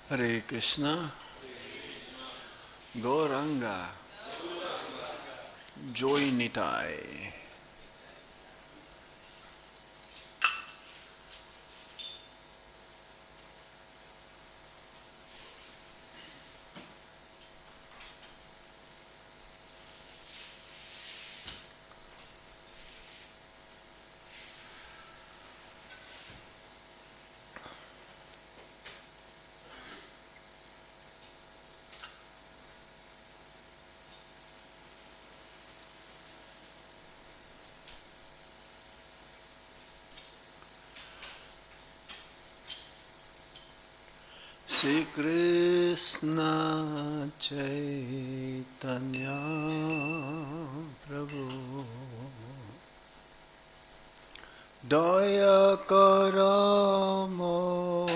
Hare Krishna, Gauranga, Joy Nitai. Shri Krishna Chaitanya Prabhu Daya Kara More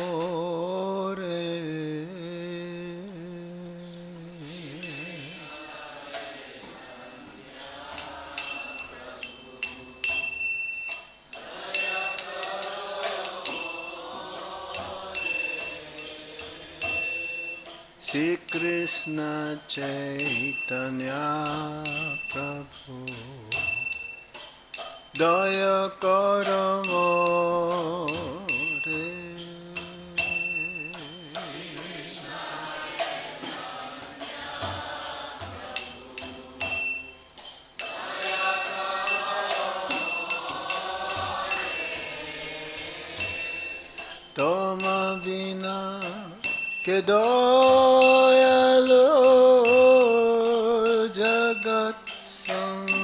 Shri Krishna Chaitanya Prabhu Daya Kara More Toma Vina Ke doyalo jagat samsare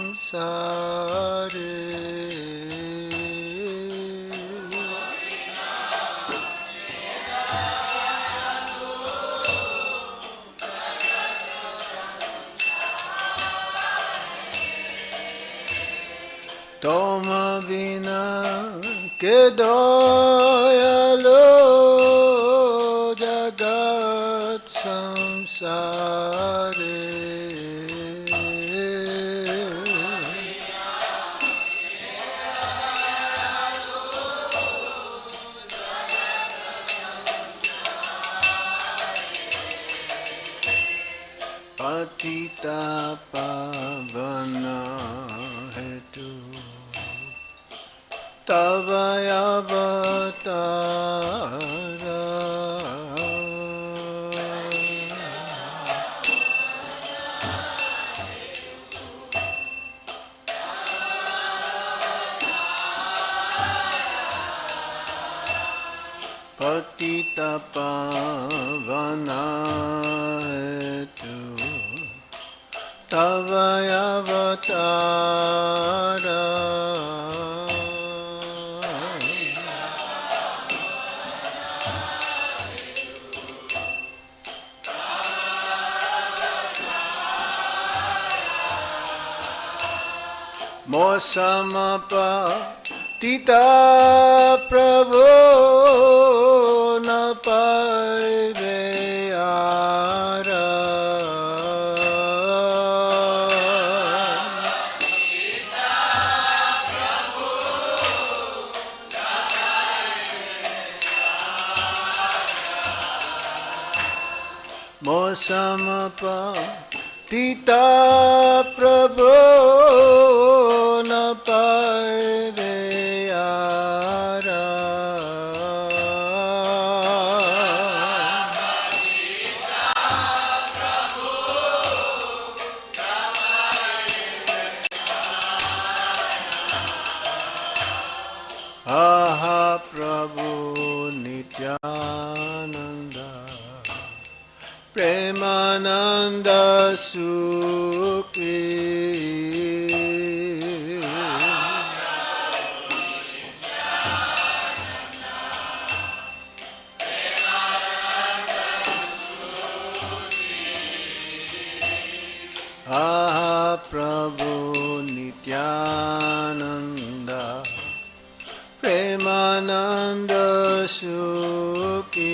Toma vina ke doyalo jagat samsare patita pavana hetu tavaya avatara patita pavana hetu tavaya avatara Mosamapa Tita Prabhu Napayara Mosamapa Tita Prabhu Napayara Aha Prabhu Nityananda Premananda Sukhi Aha Prabhu Nityananda Premananda Sukhi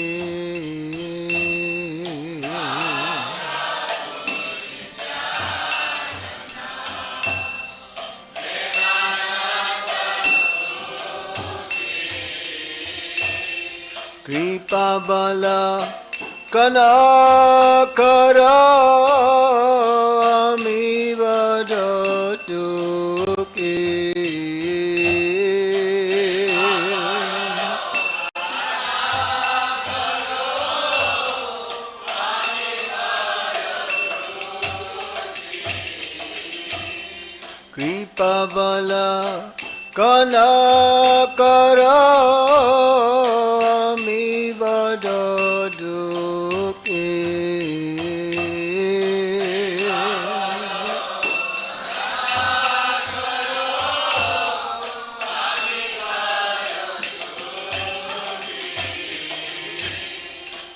Kripa Bala Kanakarami Vadoduki Kripavala Kanakarami Vadoduki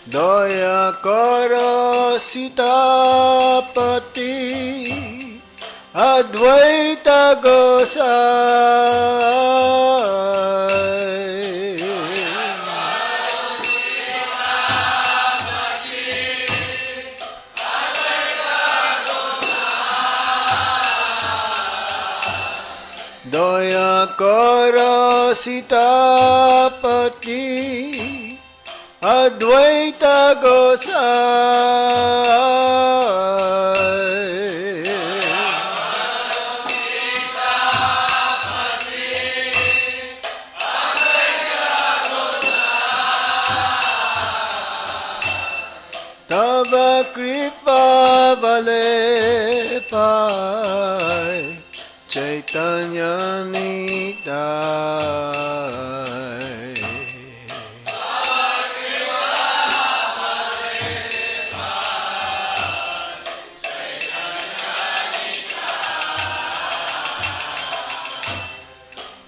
Daya Kara Sitapati Advaita Gosai Daya Kara Sitapati Advaita Gosai Tava Kripa Vale Pai Chaitanya Nidai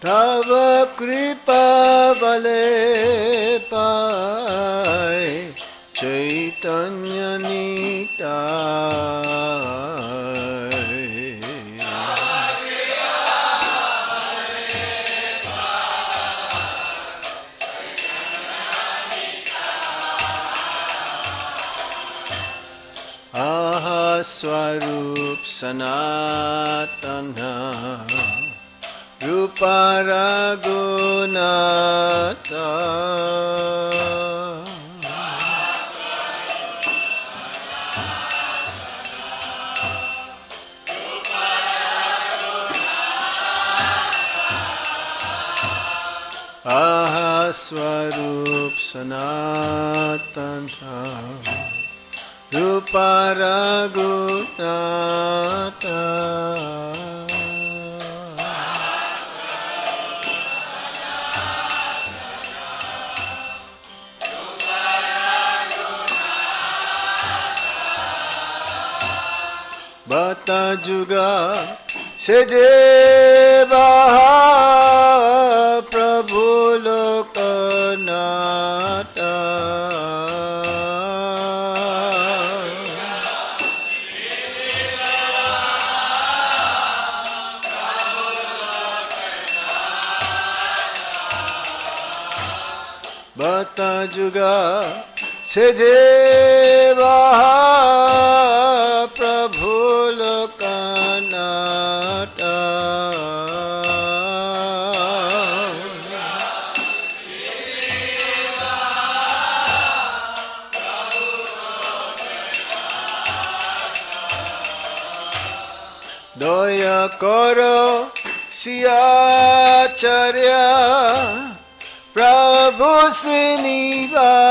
Tava Kripa Vale Pai Chaitanya Nidai Aha Swarup Sanatana Rupa Raghunatha Aha Swarup Sanatana Rupa Raghunatha Bhata Juga Sejevaha Prabhu Lokanata Bhata Juga Sejevaha Prabhu Lokanata Daya Karo Siyacharya Prabhu Srinivasa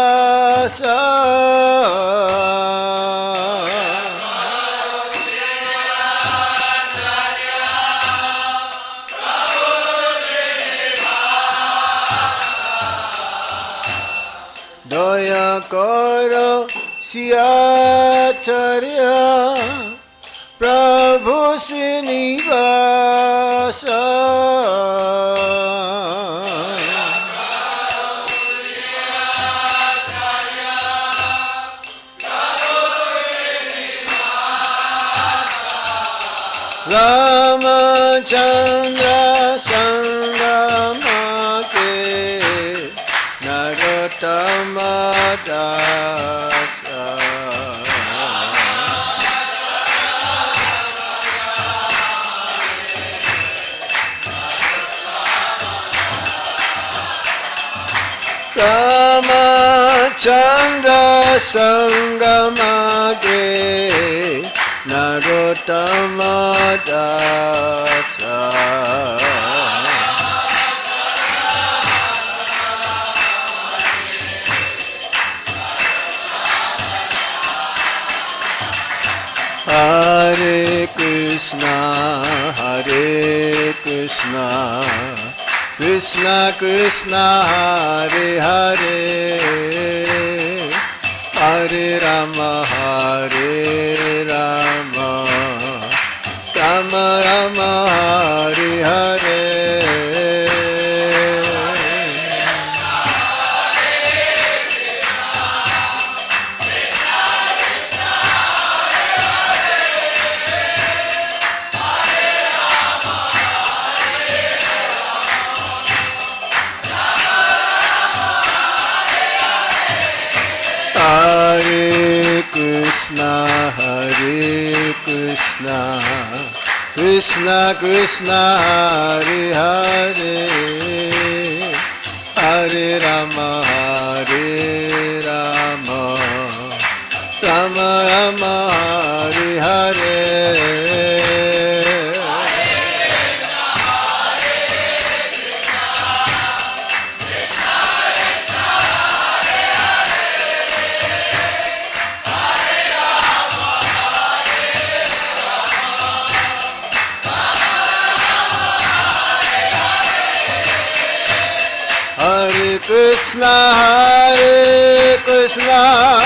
Daya Karo Siyacharya Prabhu Srinivasa Ramachandra Sangamake Narottama Dasa Ramachandra Sangamagre Narottama Dasa Hare Krishna Krishna Krishna Hare Hare Hare Rama Rama Rama Hare Hare Krishna Krishna Hare Hare Hare Rama Rama Rama Hare Hare Krishna Hare Krishna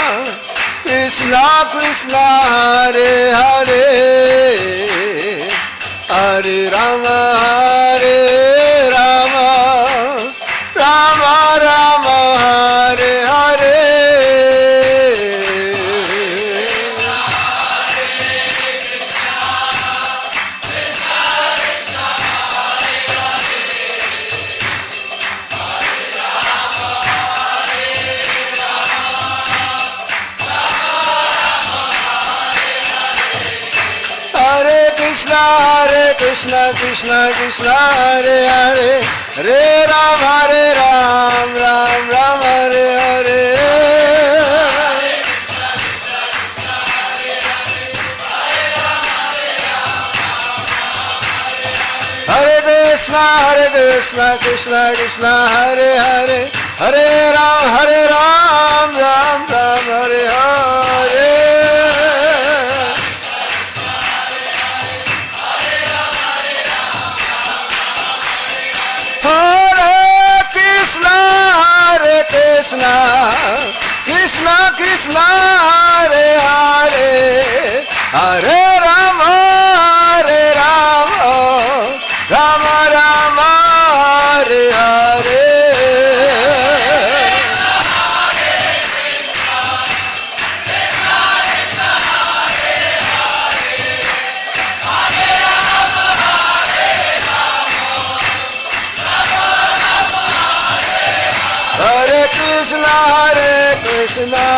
Krishna Krishna Hare Hare Hare Rama Rama Rama Hare Hare Krishna Krishna Krishna Hare Hare Hare Ram Ram Ram Hare Hare Hare Krishna Krishna Krishna Hare Hare Hare Ram Ram Ram Hare Hare Krishna Krishna Krishna Hare Hare Hare Rama Rama Rama Hare Hare Krishna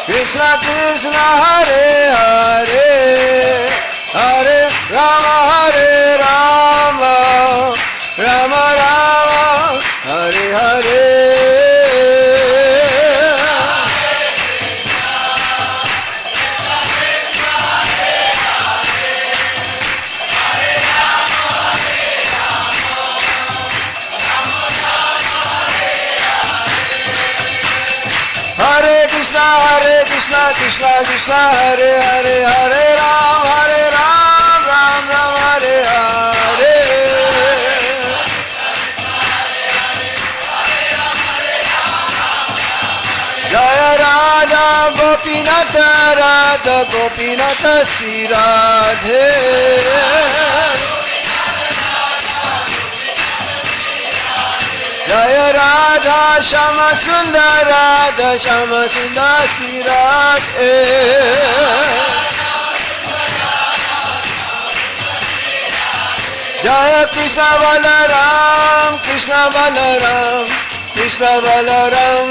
Krishna Krishna Hare Hare Hare Rama Rama Rama Hare Hare Krishna Krishna Hare Hare Hare Ram Ram Hare Hare Jaya Radha Gopinatha Sri Radhe Jaya Radha Shama Sundar Sri Radhe Jaya Krishna Balaram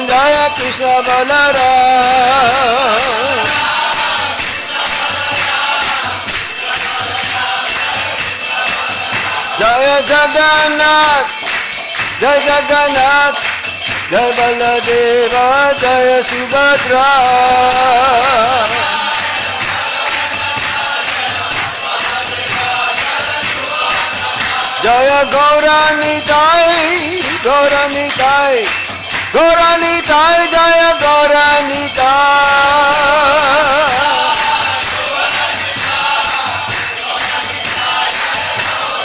Jaya Krishna Balaram Jaya Jagannath Jaya Baladeva Jaya Subhadra Jaya Gauranitai Gauranitai Gauranitai Jaya Gauranitai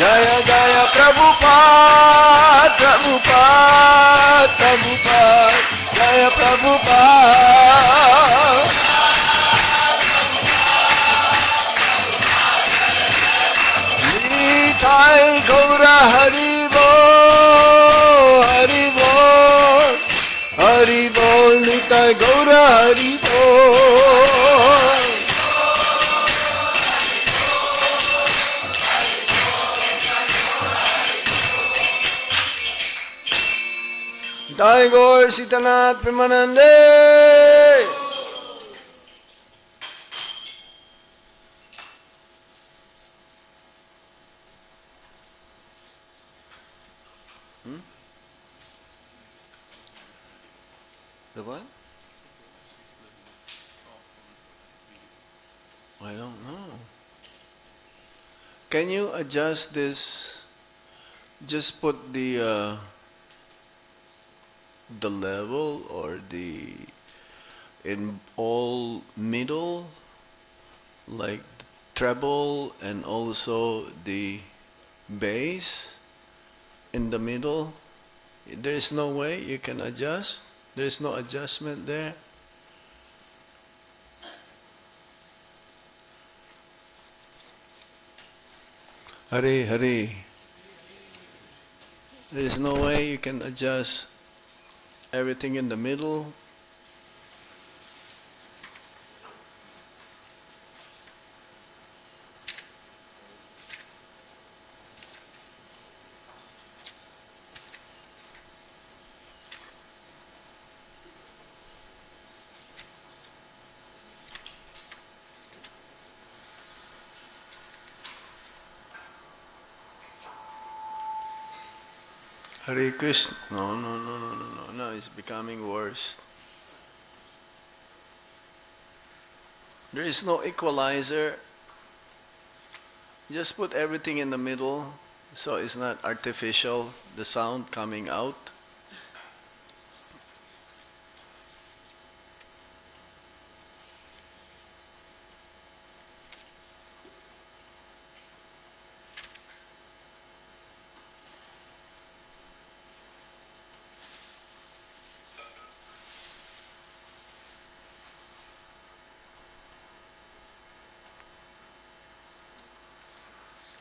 Jaya Jaya Prabhupada Prabhupada Prabhupada Jaya Prabhupada Nitai Gaura Haribo Haribo Haribo Nitai Gaura Haribo Jai Gaur Sitanath Premanande. The what? I don't know. Can you adjust this? Just put the level or the in all middle, like treble, and also the bass in the middle. There is no way you can adjust. There is no adjustment there. Hare Hare. There is no way you can adjust everything in the middle. Hare Krishna. No, it's becoming worse. There is no equalizer. Just put everything in the middle so it's not artificial, the sound coming out.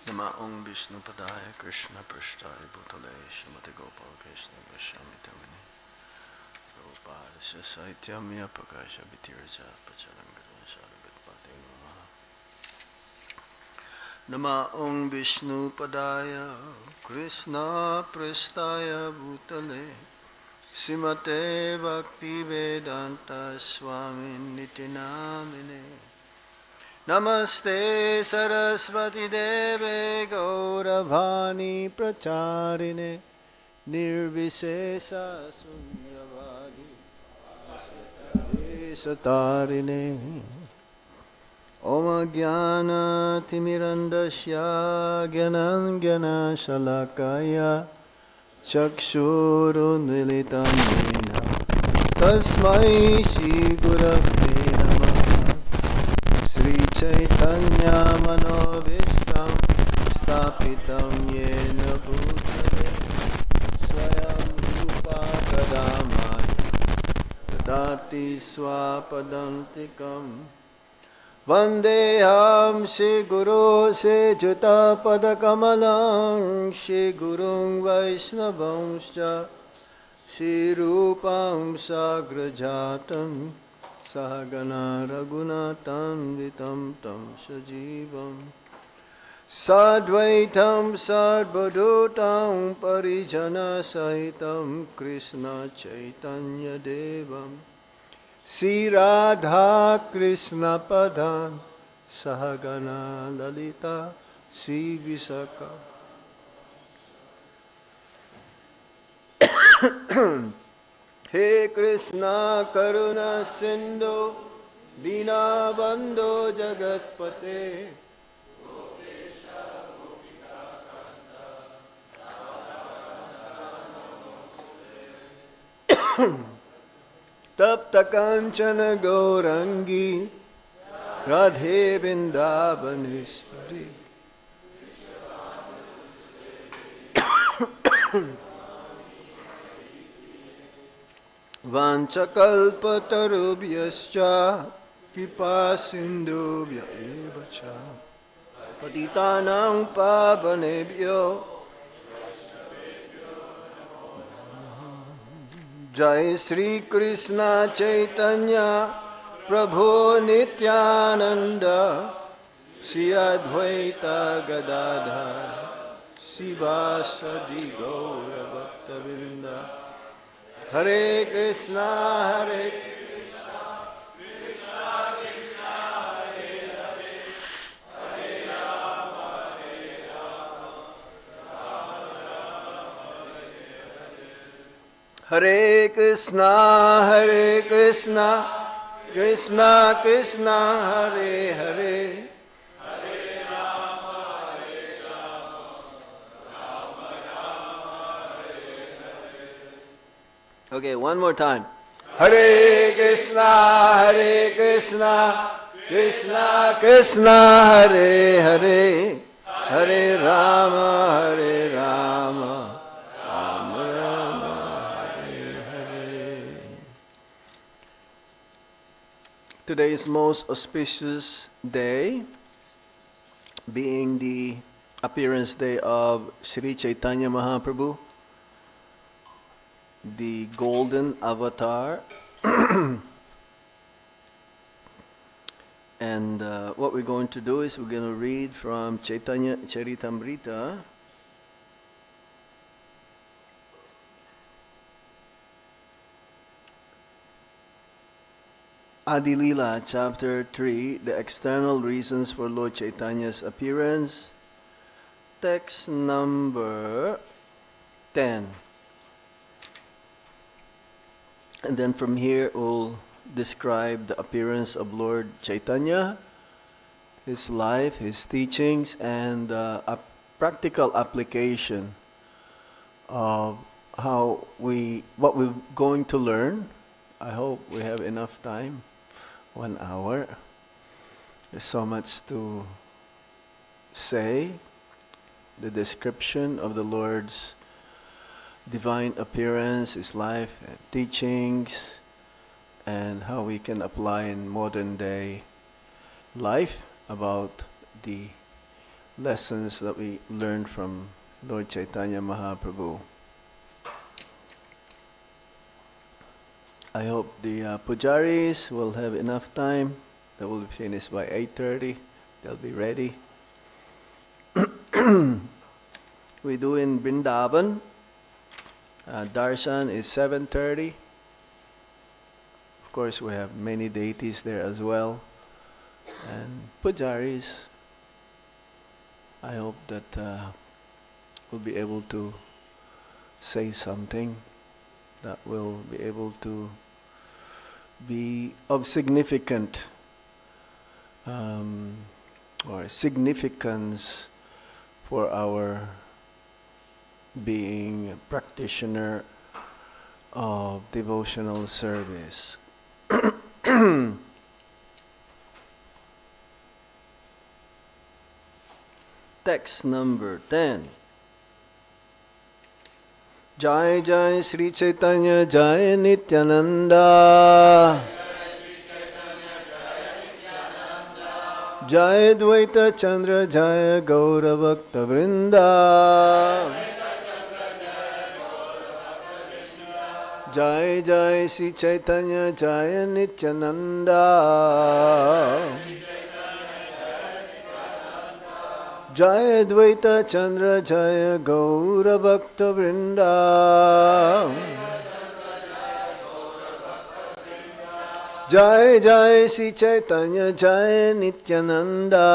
Namaong Vishnu Padaya Krishna Prasthaya Bhutale Srimate Gopal Krishna Goswami Tamini Prabhupada Saitya Prakasha Vitiraja Pacharangara Sharagatpate Namaha Namaong Vishnu Padaya Krishna Prasthaya Bhutale Srimate Bhakti Vedanta Swami Nitinamine Namaste Saraswati Deve Gauravani Pracharine Nirvishesha Sunyavadi Satarine Om Jnana Timirandasya Gyanan Gyana Shalakaya Chakshuru Militam Yena Tasmai Shri Gurave Sri Chaitanya Manovistam Stapitam Yena Bhutale Swayam Rupa Kadamaya Tadati Swapadantikam Vandeham Shri Guru Se Juta Padakamalam Shri Gurung Vaishnavamscha Shri Rupam Sagrajatam Sahagana Raghunathan Vitam Tam Sajivam Sadvaitam Sadvadutam Parijana Sahitam Krishna Chaitanya Devam Sri Radha Krishna Padam Sahagana Lalita Sri Visakha He Krishna Karuna Sindhu Dina Bandhu Jagatpate Tapta Kanchana Gaurangi Radhe Vrindavaneshwari Vanchakalpatarubhyascha Kripa Sindhubhya evacha Patitanang Pavanebhyo Jai Sri Krishna Chaitanya Prabhu Nityananda Shri Advaita Gadadhar Sivasadi Gaura Bhakta Vrinda Hare Krishna Hare Krishna Krishna Krishna Hare Hare Hare Rama Hare Rama Rama Rama Hare Hare Hare Krishna Hare Krishna Krishna Krishna Hare Hare Okay, one more time. Hare Krishna, Krishna Krishna, Hare Hare, Hare Rama, Rama Rama, Hare Hare. Today's most auspicious day, being the appearance day of Sri Chaitanya Mahaprabhu, the golden avatar. And what we're going to do is we're going to read from Chaitanya Charitamrita, Adilila, chapter 3, the external reasons for Lord Chaitanya's appearance, text number 10. And then from here we'll describe the appearance of Lord Chaitanya, his life, his teachings, and a practical application of what we're going to learn. I hope we have enough time, 1 hour. There's so much to say. The description of the Lord's divine appearance, his life and teachings, and how we can apply in modern day life about the lessons that we learned from Lord Chaitanya Mahaprabhu. I hope the pujaris will have enough time. That will be finished by 8:30. They'll be ready. We do in Vrindavan. Darshan is 7:30. Of course, we have many deities there as well. And pujaris, I hope that we'll be able to say something that will be able to be of significant or significance for our being a practitioner of devotional service. Text number 10. Jai Jai Sri Chaitanya Jai Nityananda Jai Dvaita Chandra Jai Gaura Bhakta Vrinda Jai Jai Sri Chaitanya Jai Nityananda Jai Dvaita Chandra Jai Gaura Bhakta Vrinda Jai Jai Sri Chaitanya Jai Nityananda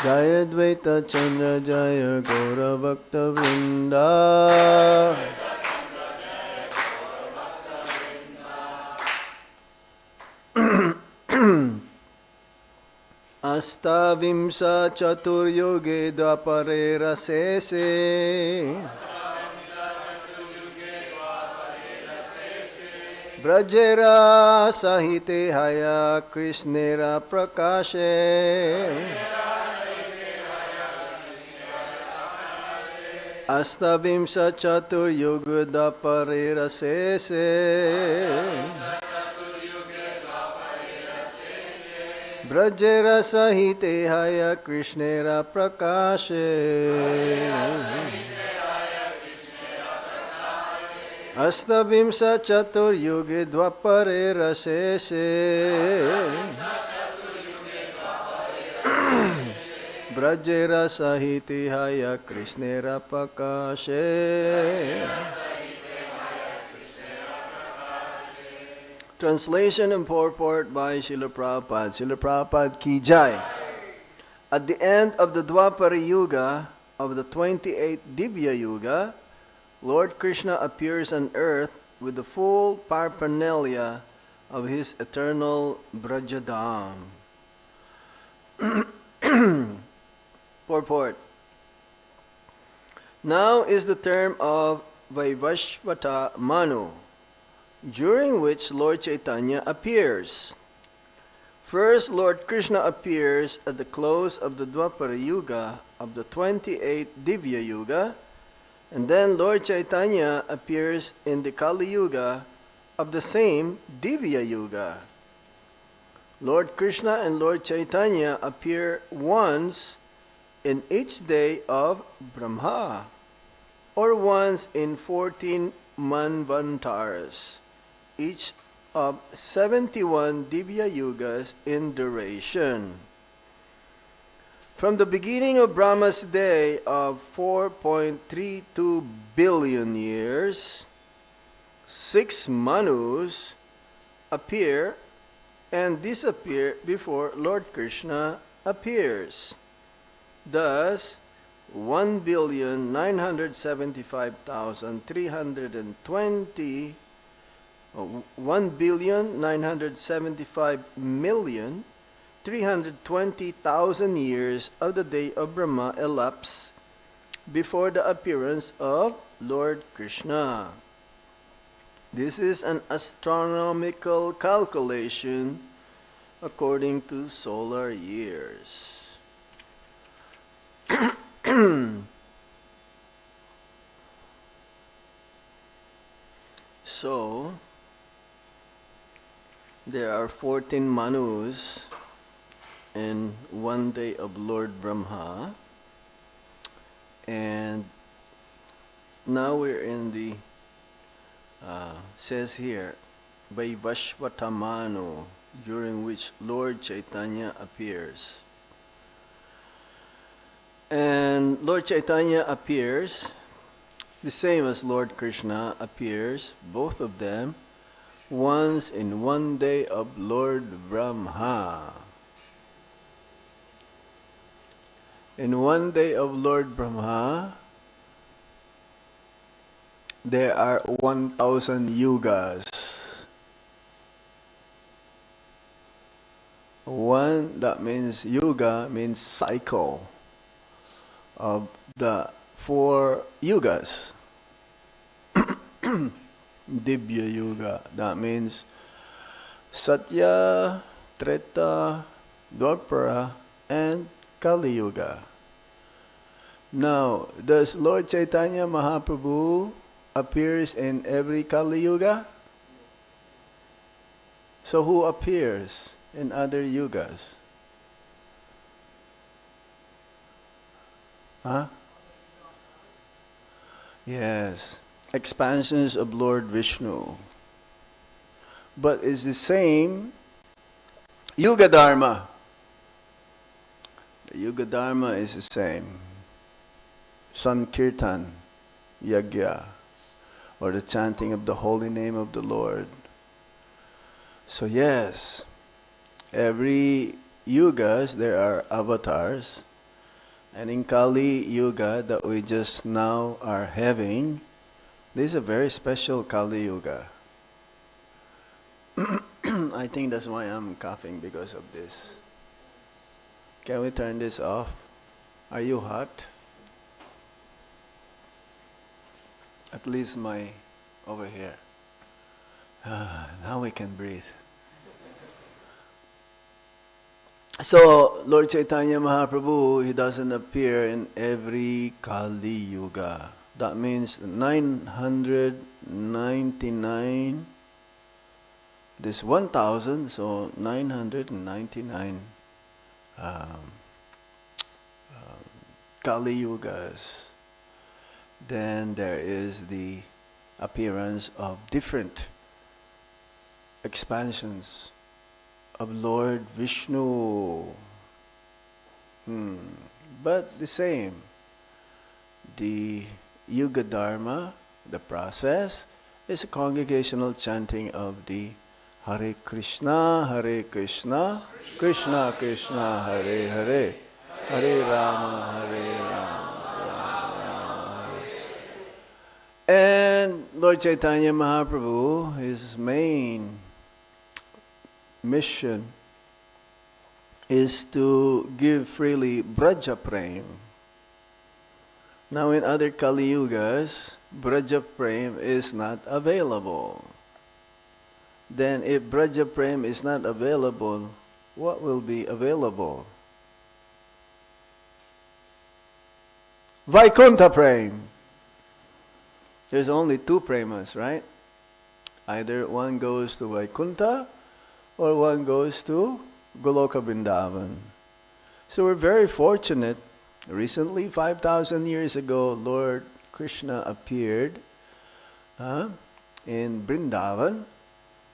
Jaya Dvaita Chandra Jaya Gaura Bhakta Vrinda. Astavimsa Chaturyuge Dvapare Rasese Brajera Sahite Haya Krishnera Prakashe Astavimsa Chaturyuge Dvapare Rasese Brajera Sahite Haya Krishnera Prakashe Astavimsa Chatur Yuge Dvapare Rasese Brajera Sahite Haya Krishnera Prakashe. Translation and purport by Srila Prabhupada. Srila Prabhupada Ki Jai. At the end of the Dwapara Yuga of the 28th Divya Yuga, Lord Krishna appears on earth with the full paraphernalia of his eternal Brajadam. Purport. Now is the term of Vaivashvata Manu, during which Lord Chaitanya appears. First, Lord Krishna appears at the close of the Dwapara Yuga of the 28th Divya Yuga, and then Lord Chaitanya appears in the Kali Yuga of the same Divya Yuga. Lord Krishna and Lord Chaitanya appear once in each day of Brahma, or once in 14 Manvantars, each of 71 Divya Yugas in duration. From the beginning of Brahma's day of 4.32 billion years, 6 Manus appear and disappear before Lord Krishna appears. Thus, 1,975,320 1,975,320,000 years of the day of Brahma elapse before the appearance of Lord Krishna. This is an astronomical calculation according to solar years. So, there are 14 Manus in one day of Lord Brahma, and now we're in the says here Vaivashvata Manu, during which Lord Chaitanya appears. And Lord Chaitanya appears the same as Lord Krishna appears, both of them, once in one day of Lord Brahma. In one day of Lord Brahma, there are 1,000 yugas. One, that means yuga means cycle of the 4 yugas. Divya Yuga, that means Satya, Treta, Dwapara, and Kali Yuga. Now, does Lord Chaitanya Mahaprabhu appears in every Kali Yuga? So who appears in other yugas? Huh? Yes, expansions of Lord Vishnu. But it's the same Yuga Dharma. The Yuga Dharma is the same. Sankirtan, Yagya, or the chanting of the holy name of the Lord. So yes, every yugas there are avatars, And in Kali Yuga that we just now are having, this is a very special Kali Yuga. I think that's why I'm coughing, because of this. Can we turn this off? Are you hot? At least over here. Now we can breathe. So, Lord Chaitanya Mahaprabhu, he doesn't appear in every Kali Yuga. That means 999, this 1000, so 999 Kali Yugas. Then there is the appearance of different expansions of Lord Vishnu. But the same. The Yuga Dharma, the process, is a congregational chanting of the Hare Krishna, Krishna Krishna, Hare Hare, Hare Rama, Hare Rama, Rama Rama, Hare. And Lord Chaitanya Mahaprabhu, his main mission is to give freely Braja Prem. Now in other Kali Yugas, Braja Prem is not available. Then if Braja Prem is not available, what will be available? Vaikuntha Prem. There's only two premas, right? Either one goes to Vaikuntha or one goes to Goloka Vrindavan. So we're very fortunate. Recently, 5,000 years ago, Lord Krishna appeared in Vrindavan.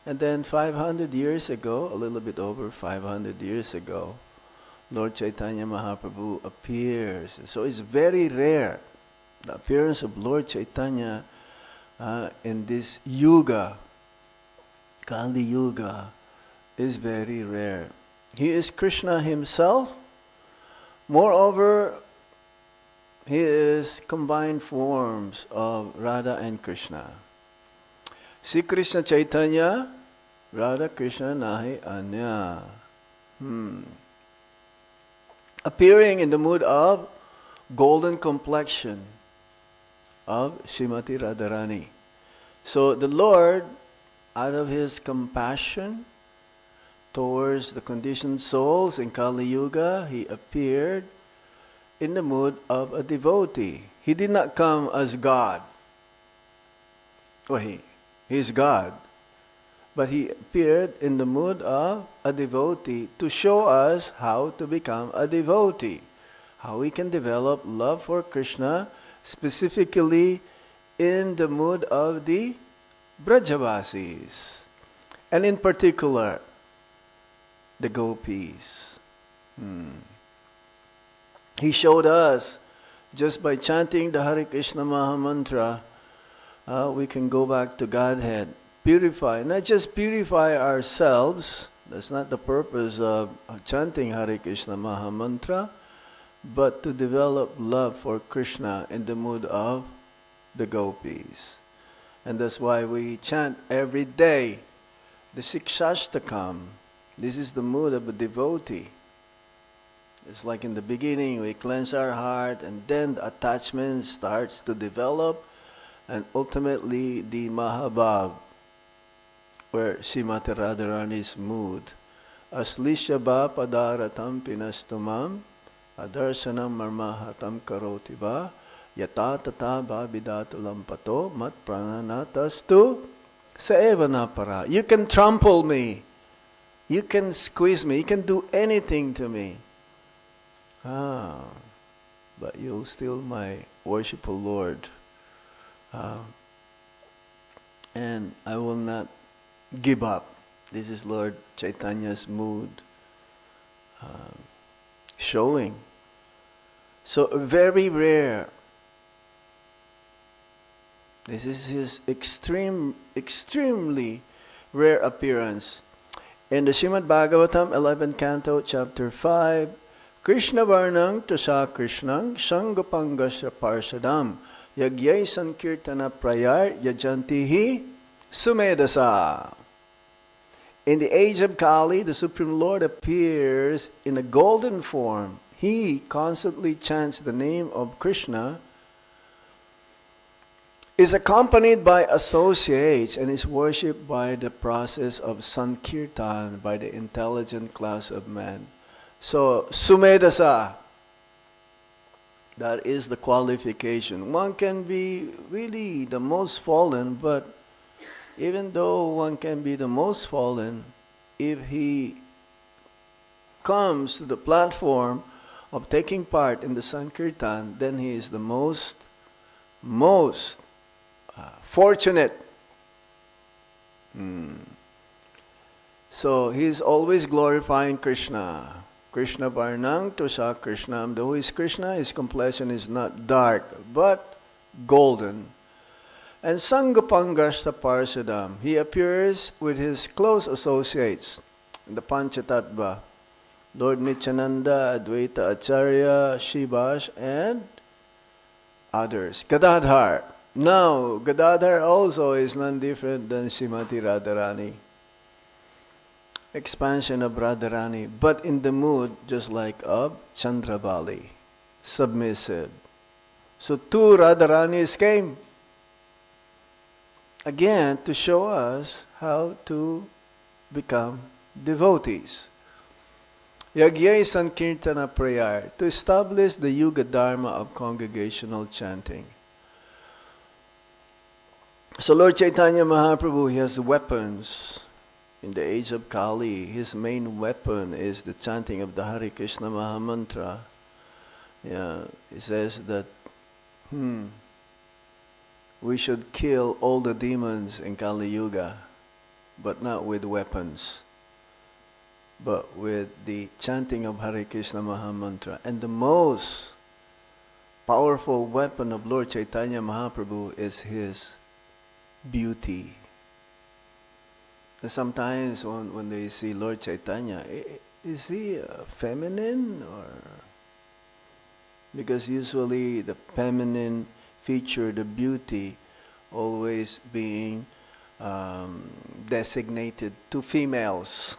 And then 500 years ago, a little bit over 500 years ago, Lord Chaitanya Mahaprabhu appears. So it's very rare. The appearance of Lord Chaitanya in this Yuga, Kali Yuga, is very rare. He is Krishna himself. Moreover, he is combined forms of Radha and Krishna. Sri Krishna Chaitanya, Radha Krishna nahi anya. Appearing in the mood of golden complexion of Srimati Radharani. So the Lord, out of his compassion towards the conditioned souls in Kali Yuga, he appeared in the mood of a devotee. He did not come as God. Well, he is God. But he appeared in the mood of a devotee to show us how to become a devotee. How we can develop love for Krishna, specifically in the mood of the Brajavasis. And in particular, the gopis. He showed us, just by chanting the Hare Krishna Maha Mantra, we can go back to Godhead. Purify, not just purify ourselves, that's not the purpose of chanting Hare Krishna Maha Mantra, but to develop love for Krishna in the mood of the gopis. And that's why we chant every day the Sikshashtakam. This is the mood of a devotee. It's like in the beginning we cleanse our heart, and then the attachment starts to develop, and ultimately the Mahabhav, where Srimati Radharani's mood. Aslishyabha padaratam pinastamam adarsanam marmahatam karoti va yata tata bhabidatu lampato mat prananatastu saevana para. You can trample me. You can squeeze me. You can do anything to me. But you'll still my worshipful Lord. And I will not give up. This is Lord Chaitanya's mood showing. So very rare. This is his extremely rare appearance. In the Srimad Bhagavatam, 11th canto, chapter 5, Krishna Varnang Tasa Krishnang Sangapangasya Parsadam Yagyay Sankirtana Prayar Yajantihi Sumedasa. In the age of Kali, the Supreme Lord appears in a golden form. He constantly chants the name of Krishna, is accompanied by associates, and is worshipped by the process of Sankirtan, by the intelligent class of man. So, Sumedasa, that is the qualification. One can be really the most fallen, but even though one can be the most fallen, if he comes to the platform of taking part in the Sankirtan, then he is the most fortunate. So he is always glorifying Krishna. Krishna Varnang Tusa Krishnam. Who is Krishna? His complexion is not dark, but golden. And Sangapangasta Parsadam. He appears with his close associates, the Panchatattva, Lord Nityananda, Advaita Acharya, Shivash, and others. Gadadhar. Now, Gadadhar also is none different than Srimati Radharani. Expansion of Radharani, but in the mood just like of Chandravali, submissive. So two Radharanis came again to show us how to become devotees. Yagyay Sankirtana Prayar, to establish the Yuga Dharma of congregational chanting. So Lord Chaitanya Mahaprabhu, he has weapons. In the age of Kali, his main weapon is the chanting of the Hare Krishna Mahamantra. Yeah, he says that we should kill all the demons in Kali Yuga, but not with weapons, but with the chanting of Hare Krishna Mahamantra. And the most powerful weapon of Lord Chaitanya Mahaprabhu is his beauty. And sometimes when they see Lord Chaitanya, is he feminine or? Because usually the feminine feature, the beauty, always being designated to females.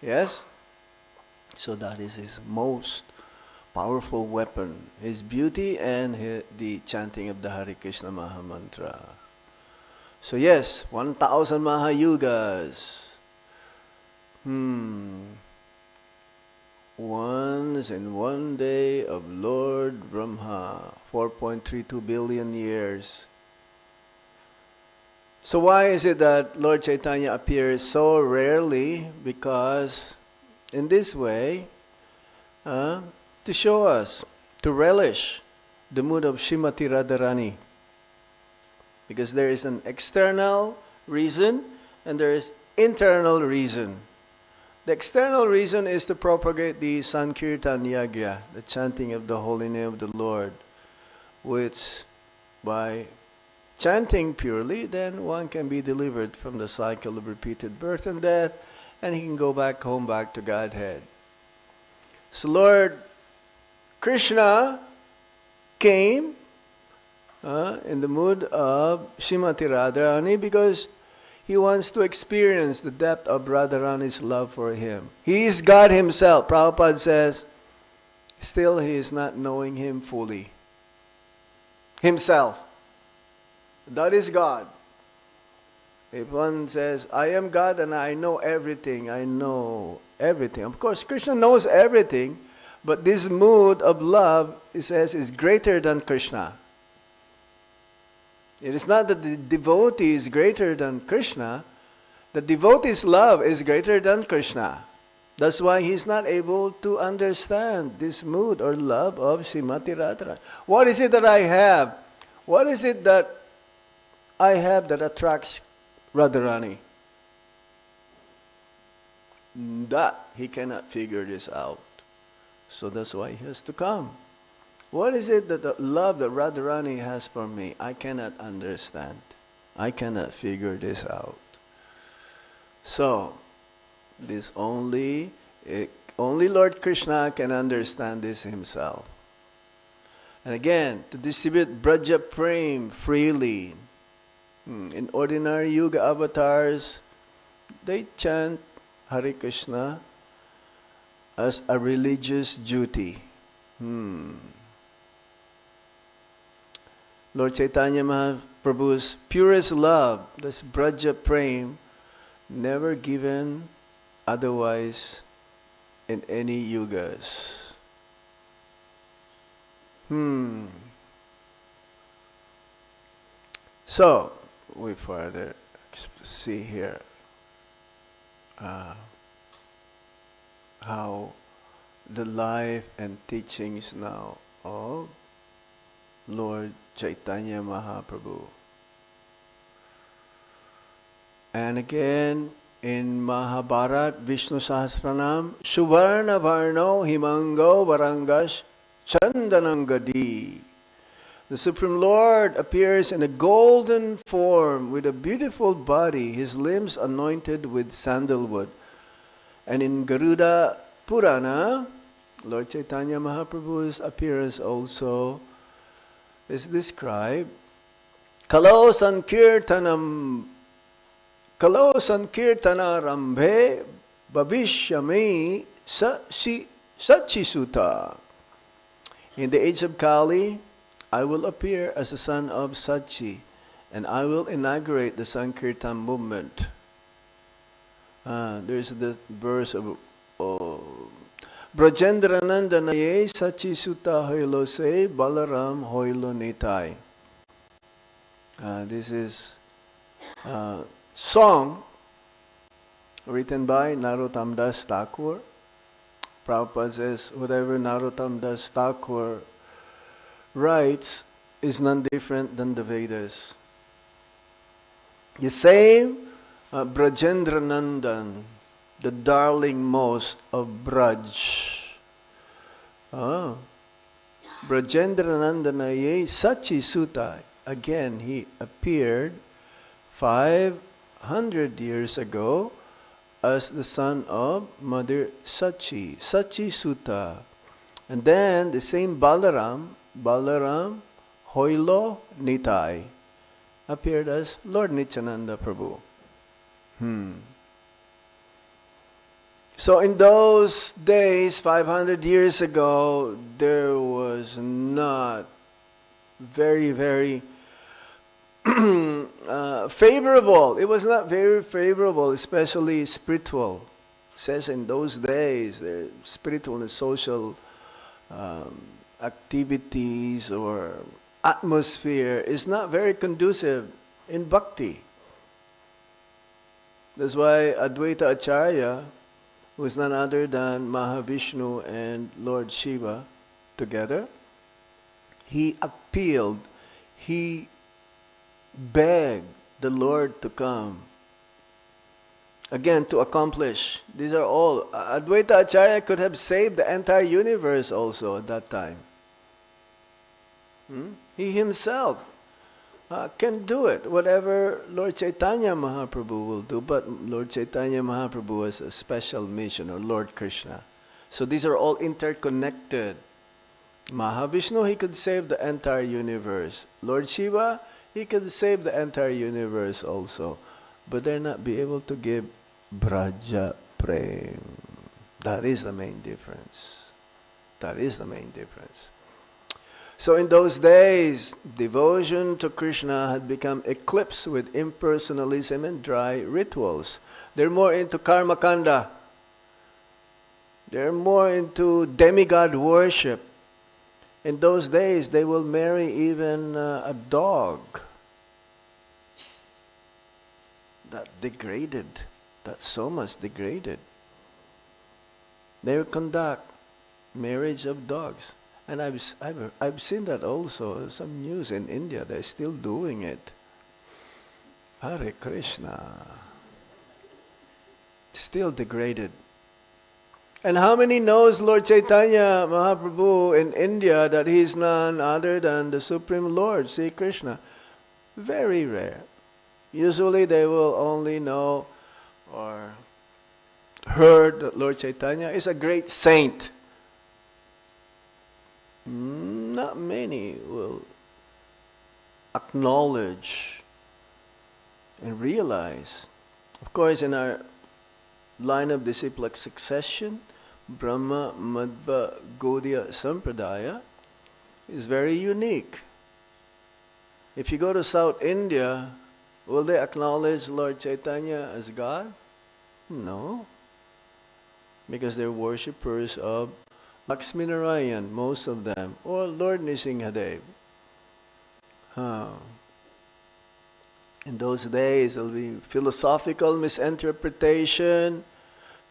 Yes? So that is his most powerful weapon, his beauty and the chanting of the Hare Krishna Mahamantra. So yes, 1,000 Mahayugas. Once in one day of Lord Brahma, 4.32 billion years. So why is it that Lord Chaitanya appears so rarely? Because in this way, to show us, to relish the mood of Srimati Radharani. Because there is an external reason and there is internal reason. The external reason is to propagate the Sankirtan Yagya, the chanting of the holy name of the Lord, which by chanting purely, then one can be delivered from the cycle of repeated birth and death, and he can go back home, back to Godhead. So Lord Krishna came in the mood of Srimati Radharani because he wants to experience the depth of Radharani's love for him. He is God himself. Prabhupada says, still he is not knowing him fully. Himself. That is God. If one says, I am God and I know everything, I know everything. Of course, Krishna knows everything, but this mood of love, he says, is greater than Krishna. It is not that the devotee is greater than Krishna. The devotee's love is greater than Krishna. That's why he's not able to understand this mood or love of Srimati Radharani. What is it that I have? What is it that I have that attracts Radharani? That he cannot figure this out. So that's why he has to come. What is it that the love that Radharani has for me? I cannot understand. I cannot figure this out. So, this only Only Lord Krishna can understand this himself. And again, to distribute Braja Prem freely. In ordinary Yuga avatars, they chant Hare Krishna as a religious duty. Lord Chaitanya Mahaprabhu's purest love, this Braja Prem, never given otherwise in any yugas. So, we further see here how the life and teachings now of Lord Chaitanya Mahaprabhu. And again, in Mahabharat, Vishnu Sahasranam, Suvarna Varno Himango Varangash Chandanangadi. The Supreme Lord appears in a golden form with a beautiful body, his limbs anointed with sandalwood. And in Garuda Purana, Lord Chaitanya Mahaprabhu's appearance also is described. Kalo Sankirtanam Rambhe Bhavishyami Sachisuta. In the age of Kali, I will appear as the son of Sachi, and I will inaugurate the Sankirtan movement. There's the verse of Brajendranandanaye Sachi Sutta Hoilo Se Balaram Hoilo Nitai. This is a song written by Narottam Das Thakur. Prabhupada says, whatever Narottam Das Thakur writes is none different than the Vedas. The same Brajendranandan, the darling most of Braj. Brajendranandanaye Sachi Sutta. Again, he appeared 500 years ago as the son of Mother Sachi, Sachi Sutta. And then the same Balaram Hoilo Nitai, appeared as Lord Nityananda Prabhu. So in those days, 500 years ago, there was not very favorable. It was not very favorable, especially spiritual. It says in those days, the spiritual and social activities or atmosphere is not very conducive in bhakti. That's why Advaita Acharya, who is none other than Mahavishnu and Lord Shiva together, he appealed, he begged the Lord to come. Again, to accomplish. These are all. Advaita Acharya could have saved the entire universe also at that time. He himself can do it, whatever Lord Chaitanya Mahaprabhu will do, but Lord Chaitanya Mahaprabhu has a special mission, or Lord Krishna. So these are all interconnected. Mahavishnu, he could save the entire universe. Lord Shiva, he could save the entire universe also. But they're not be able to give Braja Prem. That is the main difference. That is the main difference. So in those days, devotion to Krishna had become eclipsed with impersonalism and dry rituals. They're more into karma kanda. They're more into demigod worship. In those days, they will marry even a dog. That degraded, that's so much degraded. They will conduct marriage of dogs. And I've seen that also, some news in India, they're still doing it. Hare Krishna. Still degraded. And how many knows Lord Chaitanya Mahaprabhu in India that he is none other than the Supreme Lord, Sri Krishna? Very rare. Usually they will only know or heard that Lord Chaitanya is a great saint. Not many will acknowledge and realize. Of course, in our line of disciplic succession, Brahma Madhva Gaudiya Sampradaya is very unique. If you go to South India, will they acknowledge Lord Chaitanya as God? No. Because they're worshippers of Lakshmi Narayan, most of them, or Lord Nrsimhadev. In those days, there'll be philosophical misinterpretation.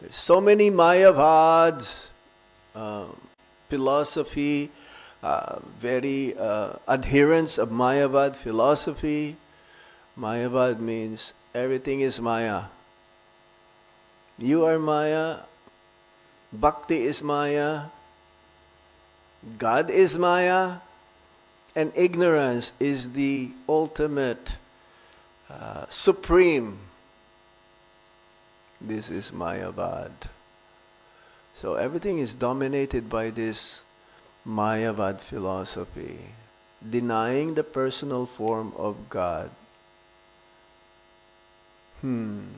There's so many Mayavads, philosophy, very adherents of Mayavad philosophy. Mayavad means everything is Maya. You are Maya, Bhakti is Maya, God is Maya, and ignorance is the ultimate, supreme. This is Mayavad. So everything is dominated by this Mayavad philosophy, denying the personal form of God. And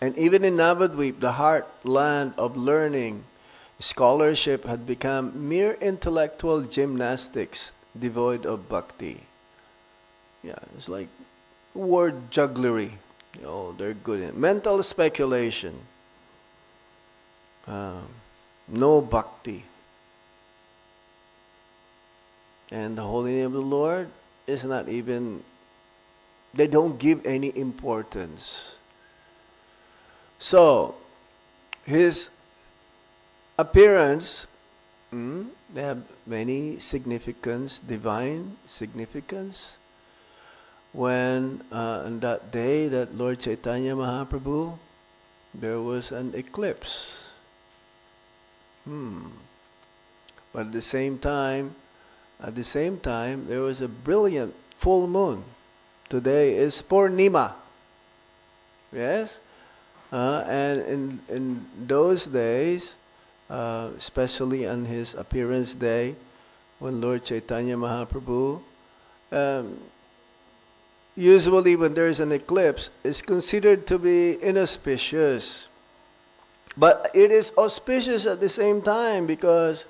even in Navadvip, the heartland of learning, scholarship had become mere intellectual gymnastics devoid of bhakti. Yeah, it's like word jugglery. They're good in mental speculation. No bhakti. And the holy name of the Lord is not even, they don't give any importance. So, his appearance, they have many significance, divine significance. When on that day that Lord Chaitanya Mahaprabhu, there was an eclipse. But at the same time, there was a brilliant full moon. Today is Purnima. Yes? And in those days, especially on his appearance day, when Lord Chaitanya Mahaprabhu, usually when there is an eclipse, it's considered to be inauspicious. But it is auspicious at the same time because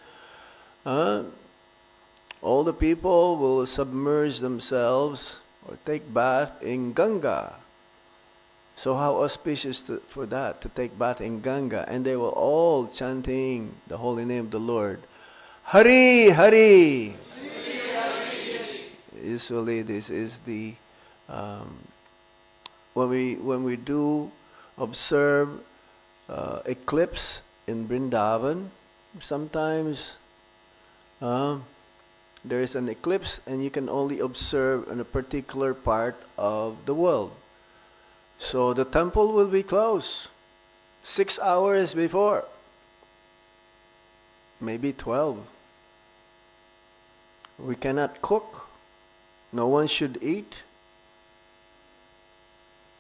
all the people will submerge themselves or take bath in Ganga. So how auspicious for that, to take bath in Ganga. And they will all chanting the holy name of the Lord. Hari, Hari! Hari, Hari. Usually this is the, when we do observe eclipse in Vrindavan, sometimes there is an eclipse and you can only observe in a particular part of the world. So the temple will be closed 6 hours before, maybe 12. We cannot cook. No one should eat.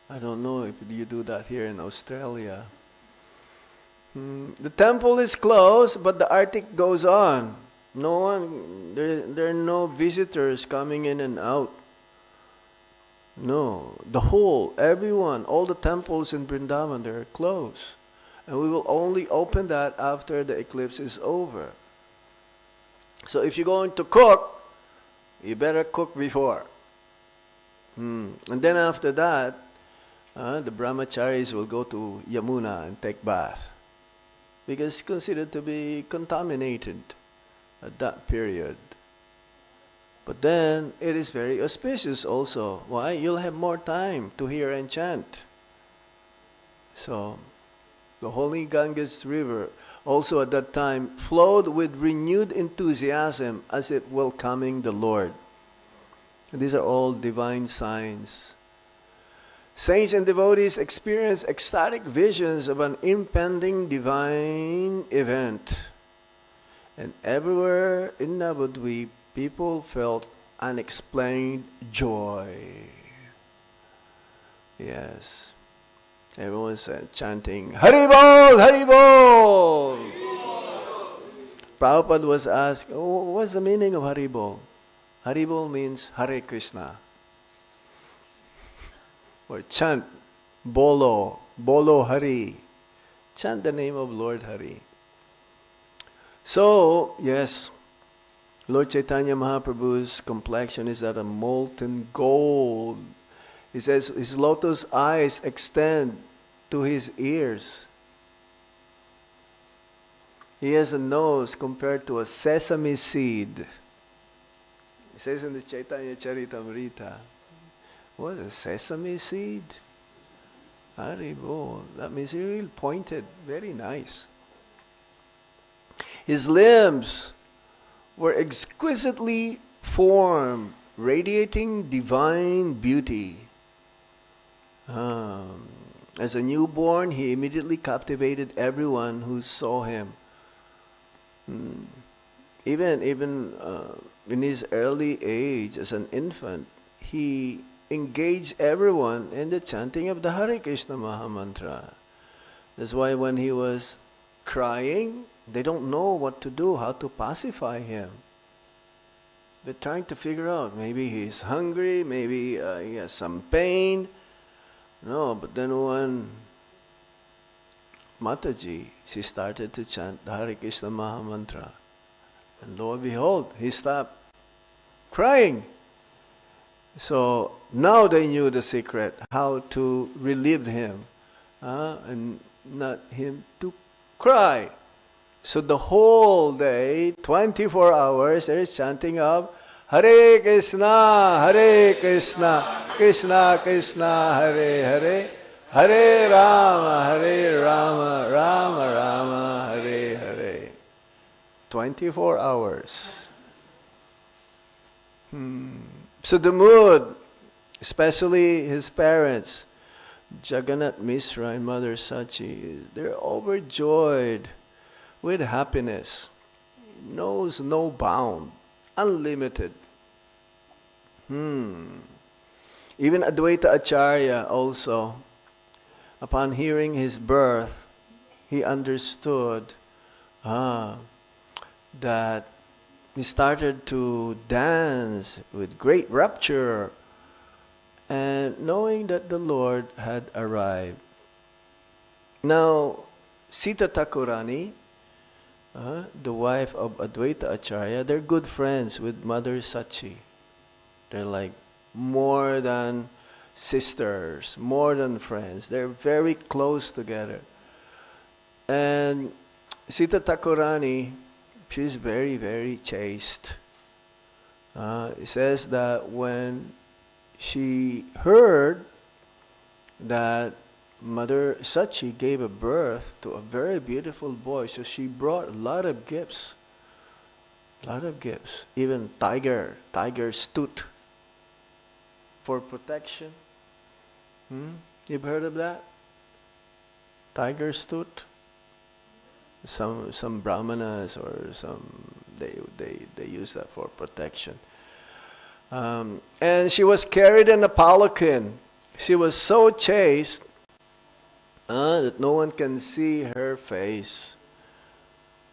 I don't know if you do that here in Australia. The temple is closed, but the artik goes on. No one, there are no visitors coming in and out. No, everyone, all the temples in Vrindavan, they're closed. And we will only open that after the eclipse is over. So if you're going to cook, you better cook before. And then after that, the brahmacharis will go to Yamuna and take bath. Because it's considered to be contaminated at that period. But then, it is very auspicious also. Why? You'll have more time to hear and chant. So, the holy Ganges river also at that time flowed with renewed enthusiasm as if welcoming the Lord. And these are all divine signs. Saints and devotees experience ecstatic visions of an impending divine event. And everywhere in Navadvip, people felt unexplained joy. Yes. Everyone's chanting, Haribol! Haribol! Prabhupada was asked, oh, what's the meaning of Haribol? Haribol means Hare Krishna. Or chant, Bolo, Bolo Hari. Chant the name of Lord Hari. So, yes, Lord Chaitanya Mahaprabhu's complexion is that of molten gold. He says his lotus eyes extend to his ears. He has a nose compared to a sesame seed. It says in the Chaitanya Charitamrita, what is a sesame seed? Haribo. That means he's real pointed, very nice. His limbs were exquisitely formed, radiating divine beauty. As a newborn, he immediately captivated everyone who saw him. Even in his early age, as an infant, he engaged everyone in the chanting of the Hare Krishna Mahamantra. That's why when he was crying, they don't know what to do, how to pacify him. They're trying to figure out, maybe he's hungry, maybe he has some pain. No, but then when Mataji, she started to chant the Hare Krishna Mahamantra. And lo and behold, he stopped crying. So now they knew the secret, how to relieve him and not him to cry. So the whole day, 24 hours, there is chanting of Hare Krishna, Hare Krishna, Krishna Krishna, Hare Hare, Hare Rama, Rama Rama, Hare Hare. 24 hours. So the mood, especially his parents, Jagannath Mishra and Mother Sachi, they're overjoyed with happiness. Knows no bound, unlimited. Even Advaita Acharya also, upon hearing his birth, he understood that he started to dance with great rapture and knowing that the Lord had arrived. Now, Sita Thakurani, the wife of Advaita Acharya, they're good friends with Mother Sachi. They're like more than sisters, more than friends. They're very close together. And Sita Thakurani, she's very, very chaste. It says that when she heard that Mother Sachi gave a birth to a very beautiful boy, so she brought a lot of gifts. A lot of gifts. Even tiger's tooth for protection. You've heard of that? Tiger's tooth? Some brahmanas or some they use that for protection. And she was carried in a palanquin. She was so chaste that no one can see her face.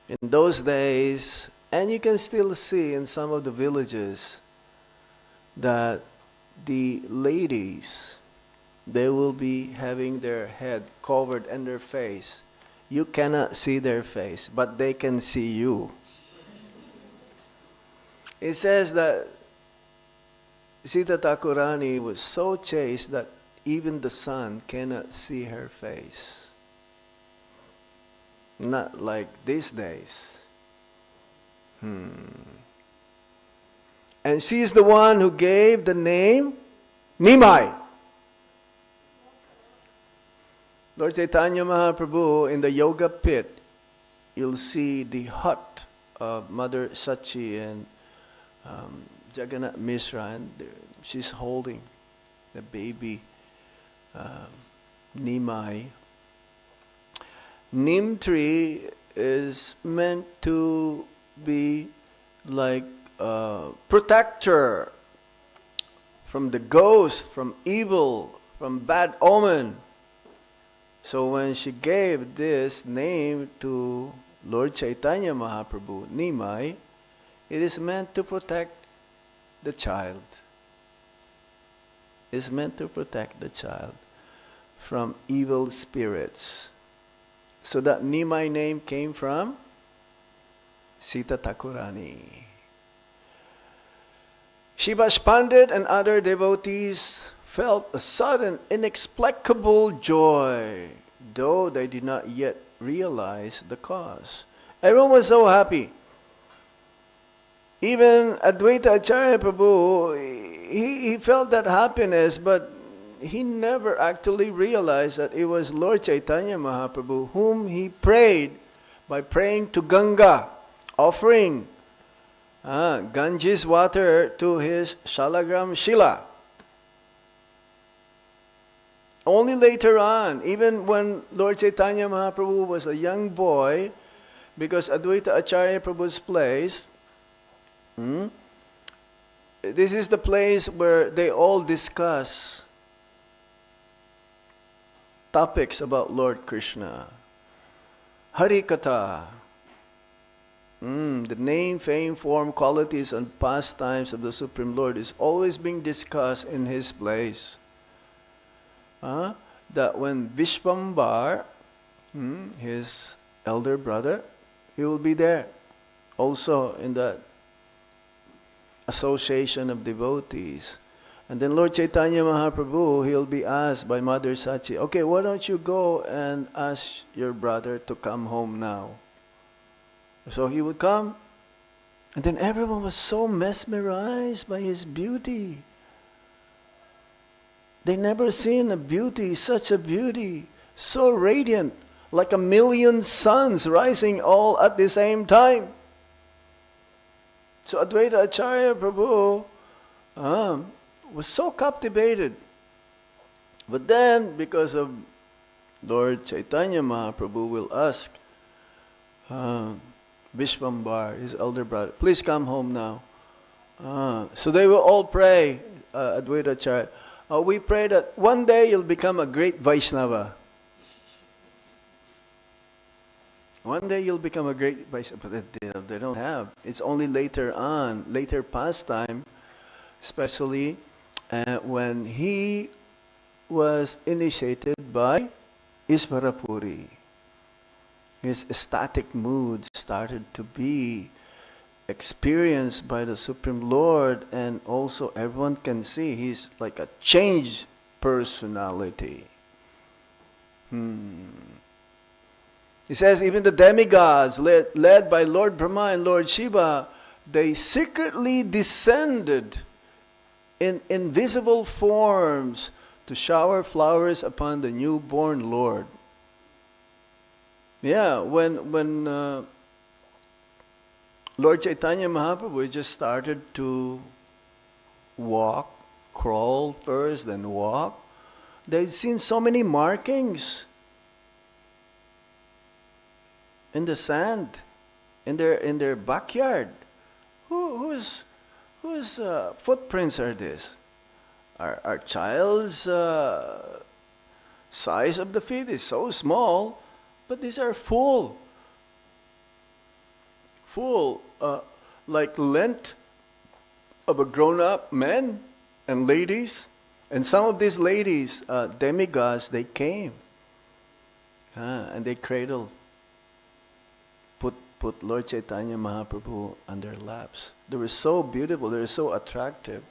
In those days, and you can still see in some of the villages, that the ladies, they will be having their head covered and their face. You cannot see their face, but they can see you. It says that Sita Thakurani was so chaste that even the sun cannot see her face. Not like these days. And she is the one who gave the name Nimai. Lord Chaitanya Mahaprabhu, in the yoga pit, you'll see the hut of Mother Sachi and Jagannath Mishra, and she's holding the baby Nimai. Neem tree is meant to be like a protector from the ghost, from evil, from bad omen. So when she gave this name to Lord Chaitanya Mahaprabhu, Nimai, it is meant to protect the child. It's meant to protect the child from evil spirits. So that Nimai name came from Sita Thakurani. Shiva's Pandit and other devotees felt a sudden, inexplicable joy, though they did not yet realize the cause. Everyone was so happy. Even Advaita Acharya Prabhu, he felt that happiness, but he never actually realized that it was Lord Chaitanya Mahaprabhu whom he prayed by praying to Ganga, offering Ganges water to his Shalagram Shila. Only later on, even when Lord Chaitanya Mahaprabhu was a young boy, because Advaita Acharya Prabhu's place, this is the place where they all discuss topics about Lord Krishna. Hari Katha. The name, fame, form, qualities, and pastimes of the Supreme Lord is always being discussed in his place. That when Vishvambar, his elder brother, he will be there also in that association of devotees. And then Lord Chaitanya Mahaprabhu, he'll be asked by Mother Sachi, okay, why don't you go and ask your brother to come home now? So he would come, and then everyone was so mesmerized by his beauty. They never seen a beauty, such a beauty, so radiant, like 1,000,000 suns rising all at the same time. So Advaita Acharya Prabhu was so captivated. But then, because of Lord Chaitanya Mahaprabhu will ask Vishvambar, his elder brother, please come home now. So they will all pray, Advaita Acharya, we pray that one day you'll become a great Vaishnava. One day you'll become a great Vaishnava, but they don't have. It's only later on, later pastime, especially when he was initiated by Isvarapuri. His ecstatic mood started to be experienced by the Supreme Lord, and also everyone can see he's like a changed personality. He says even the demigods led by Lord Brahma and Lord Shiva, they secretly descended in invisible forms to shower flowers upon the newborn Lord. Yeah, when Lord Chaitanya Mahaprabhu just started to walk, crawl first, then walk, they'd seen so many markings in the sand, in their backyard. Whose footprints are this? Our child's size of the feet is so small, but these are full, like length of a grown-up man and ladies. And some of these ladies, demigods, they came and they cradled, put Lord Chaitanya Mahaprabhu on their laps. They were so beautiful, they were so attractive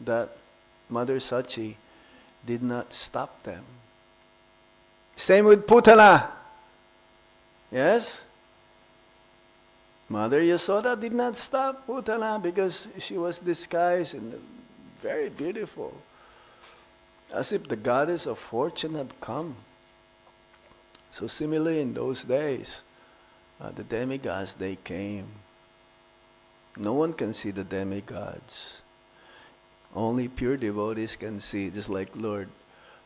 that Mother Sachi did not stop them. Same with Putana. Yes? Mother Yasoda did not stop Putana because she was disguised and very beautiful, as if the goddess of fortune had come. So similarly in those days, the demigods, they came. No one can see the demigods. Only pure devotees can see, just like Lord,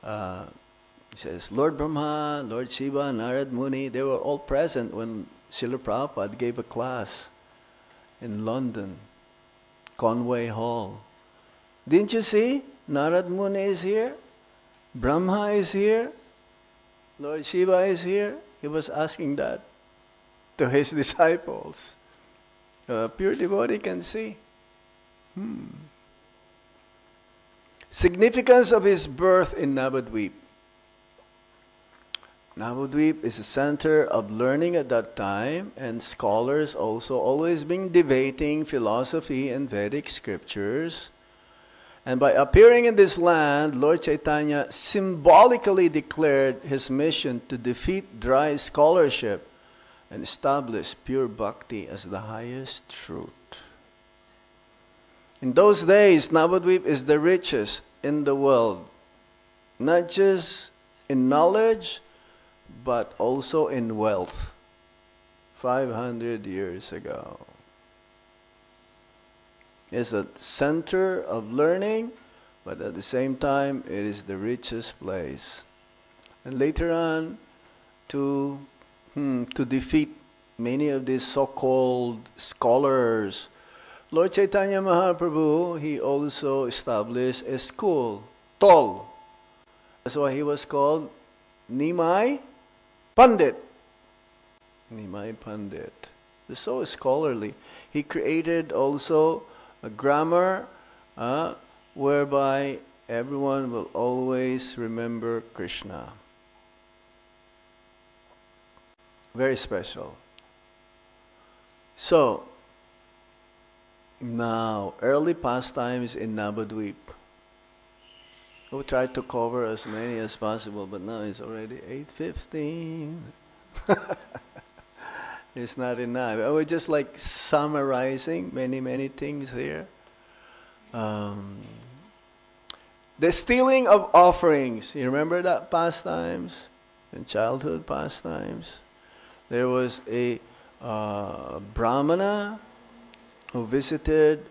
he says, Lord Brahma, Lord Shiva, Narad Muni, they were all present when Srila Prabhupada gave a class in London, Conway Hall. Didn't you see? Narad Muni is here, Brahma is here, Lord Shiva is here. He was asking that to his disciples. A pure devotee can see. Significance of his birth in Navadvip. Navadvip is a center of learning at that time, and scholars also always been debating philosophy and Vedic scriptures. And by appearing in this land, Lord Chaitanya symbolically declared his mission to defeat dry scholarship and establish pure bhakti as the highest truth. In those days, Navadvip is the richest in the world, not just in knowledge, but also in wealth. 500 years ago. It's a center of learning, but at the same time, it is the richest place. And later on, to defeat many of these so-called scholars, Lord Chaitanya Mahaprabhu, he also established a school, Tol. That's why he was called Nimai Pandit. Nimai Pandit. He's so scholarly. He created also a grammar whereby everyone will always remember Krishna. Very special. So, now, early pastimes in Navadvip. We'll try to cover as many as possible, but now it's already 8:15. It's not enough. We're just like summarizing many things here. The stealing of offerings. You remember that pastimes? In childhood pastimes? There was a Brahmana who visited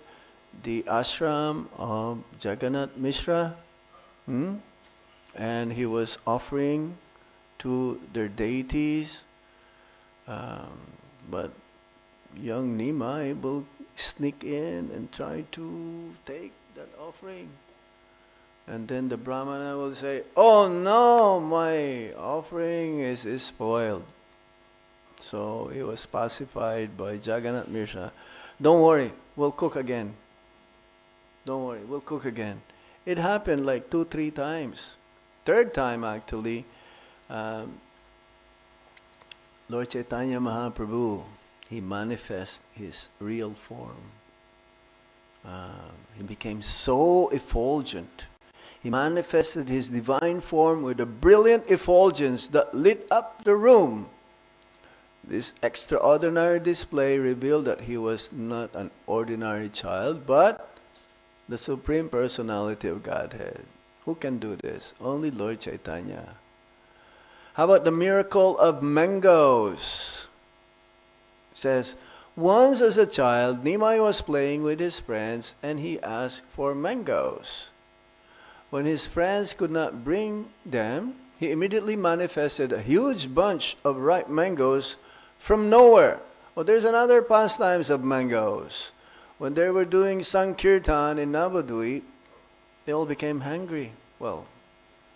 the ashram of Jagannath Mishra, and he was offering to their deities, but young Nimai will sneak in and try to take that offering. And then the Brahmana will say, "Oh no, my offering is spoiled." So he was pacified by Jagannath Mishra. "Don't worry, we'll cook again. Don't worry, we'll cook again." It happened like 2-3 times. Third time actually, Lord Chaitanya Mahaprabhu, he manifest his real form. He became so effulgent. He manifested his divine form with a brilliant effulgence that lit up the room. This extraordinary display revealed that he was not an ordinary child, but the Supreme Personality of Godhead. Who can do this? Only Lord Chaitanya. How about the miracle of mangoes? It says, once as a child, Nimai was playing with his friends and he asked for mangoes. When his friends could not bring them, he immediately manifested a huge bunch of ripe mangoes from nowhere. Well, there's another pastimes of mangoes. When they were doing Sankirtan in Navadvip, they all became hungry. Well,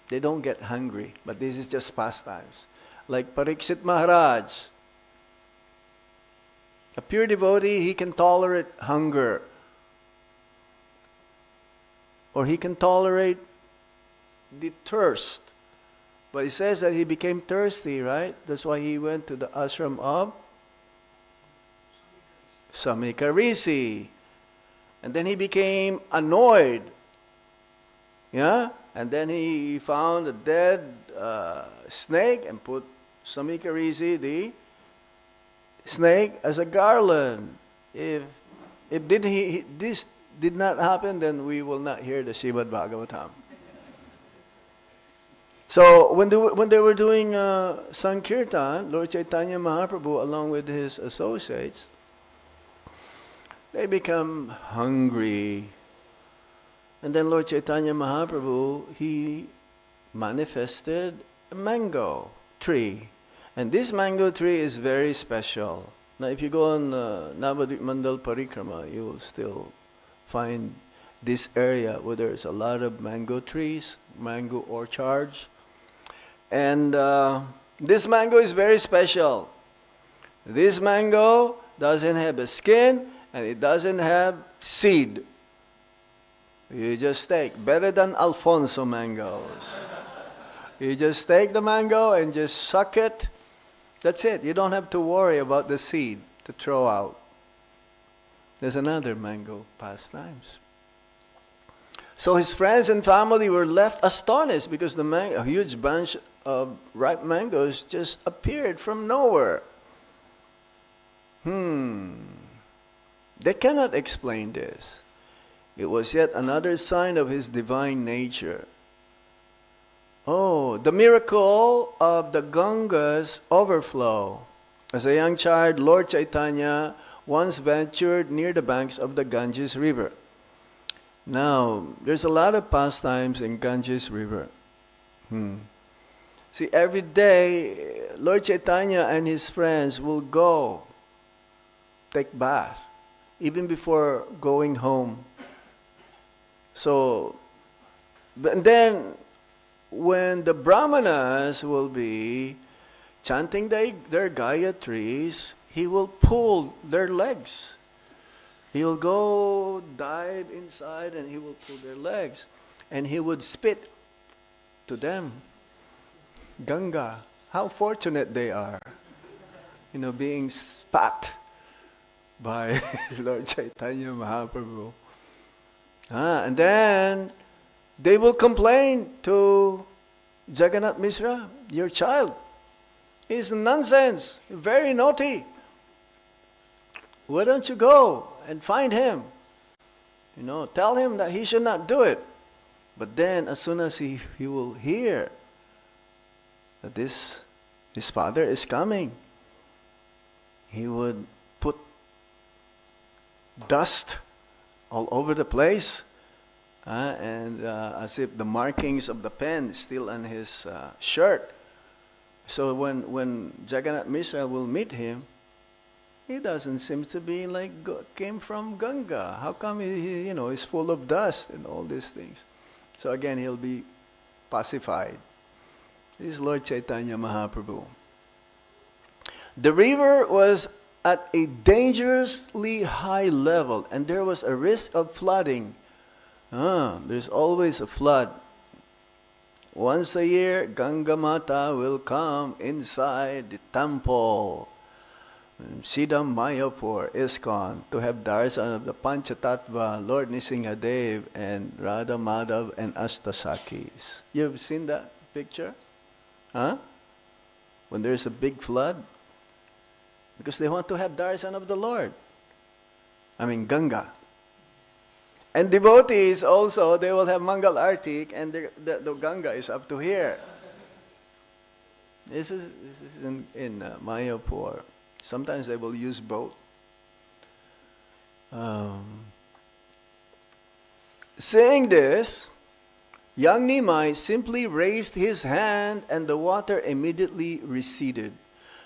they don't get hungry, but this is just pastimes. Like Parikshit Maharaj. A pure devotee, he can tolerate hunger. Or he can tolerate the thirst. But it says that he became thirsty, right? That's why he went to the ashram of Samika Rishi. And then he became annoyed. Yeah? And then he found a dead snake and put Samika Rishi, the snake, as a garland. If this did not happen, then we will not hear the Srimad Bhagavatam. So when they were doing Sankirtan, Lord Chaitanya Mahaprabhu, along with his associates, they become hungry. And then Lord Chaitanya Mahaprabhu, he manifested a mango tree. And this mango tree is very special. Now if you go on Navadvip Mandal Parikrama, you will still find this area where there's a lot of mango trees, mango orchards. And this mango is very special. This mango doesn't have a skin and it doesn't have seed. You just take, better than Alfonso mangoes. You just take the mango and just suck it. That's it. You don't have to worry about the seed to throw out. There's another mango pastimes. So his friends and family were left astonished because a huge bunch of ripe mangoes just appeared from nowhere. They cannot explain this. It was yet another sign of his divine nature. Oh, the miracle of the Ganga's overflow. As a young child, Lord Chaitanya once ventured near the banks of the Ganges River. Now, there's a lot of pastimes in Ganges River. See, every day, Lord Chaitanya and his friends will go take bath, even before going home. So, but then, when the Brahmanas will be chanting their Gayatris, he will pull their legs. He will go dive inside and he will pull their legs. And he would spit to them. Ganga, how fortunate they are. Being spat by Lord Chaitanya Mahaprabhu. And then they will complain to Jagannath Mishra, your child is nonsense, very naughty. Why don't you go and find him? Tell him that he should not do it. But then as soon as he will hear that his father is coming, he would put dust all over the place. And as if the markings of the pen is still on his shirt. So when Jagannath Mishra will meet him, he doesn't seem to be like came from Ganga. How come he is full of dust and all these things? So again, he'll be pacified. This is Lord Chaitanya Mahaprabhu. The river was at a dangerously high level, and there was a risk of flooding. There's always a flood. Once a year, Ganga Mata will come inside the temple, Siddham Mayapur, ISKCON, to have darshan of the Panchatattva, Lord Nrsimhadev, and Radha Madhav and Ashtasakis. You've seen that picture? When there's a big flood? Because they want to have darshan of the Lord. Ganga. And devotees also, they will have Mangal Artik, and the Ganga is up to here. This is in Mayapur. Sometimes they will use boat. Saying this, young Nimai simply raised his hand and the water immediately receded,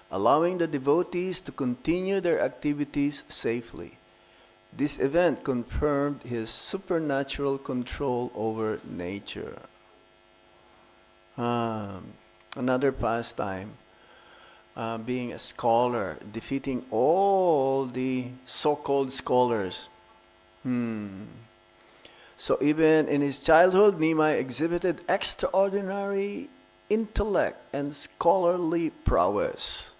allowing the devotees to continue their activities safely. This event confirmed his supernatural control over nature. Another pastime, being a scholar, defeating all the so-called scholars. So even in his childhood, Nimai exhibited extraordinary intellect and scholarly prowess.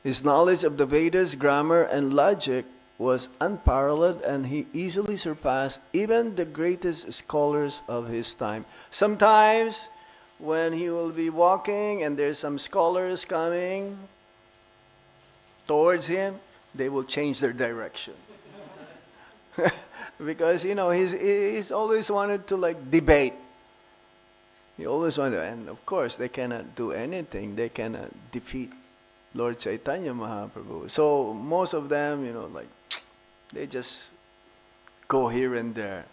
His knowledge of the Vedas, grammar, and logic was unparalleled, and he easily surpassed even the greatest scholars of his time. Sometimes, when he will be walking and there's some scholars coming towards him, they will change their direction. Because, he's always wanted to debate. He always wanted, and of course, they cannot do anything. They cannot defeat Lord Chaitanya Mahaprabhu. So most of them, they just go here and there.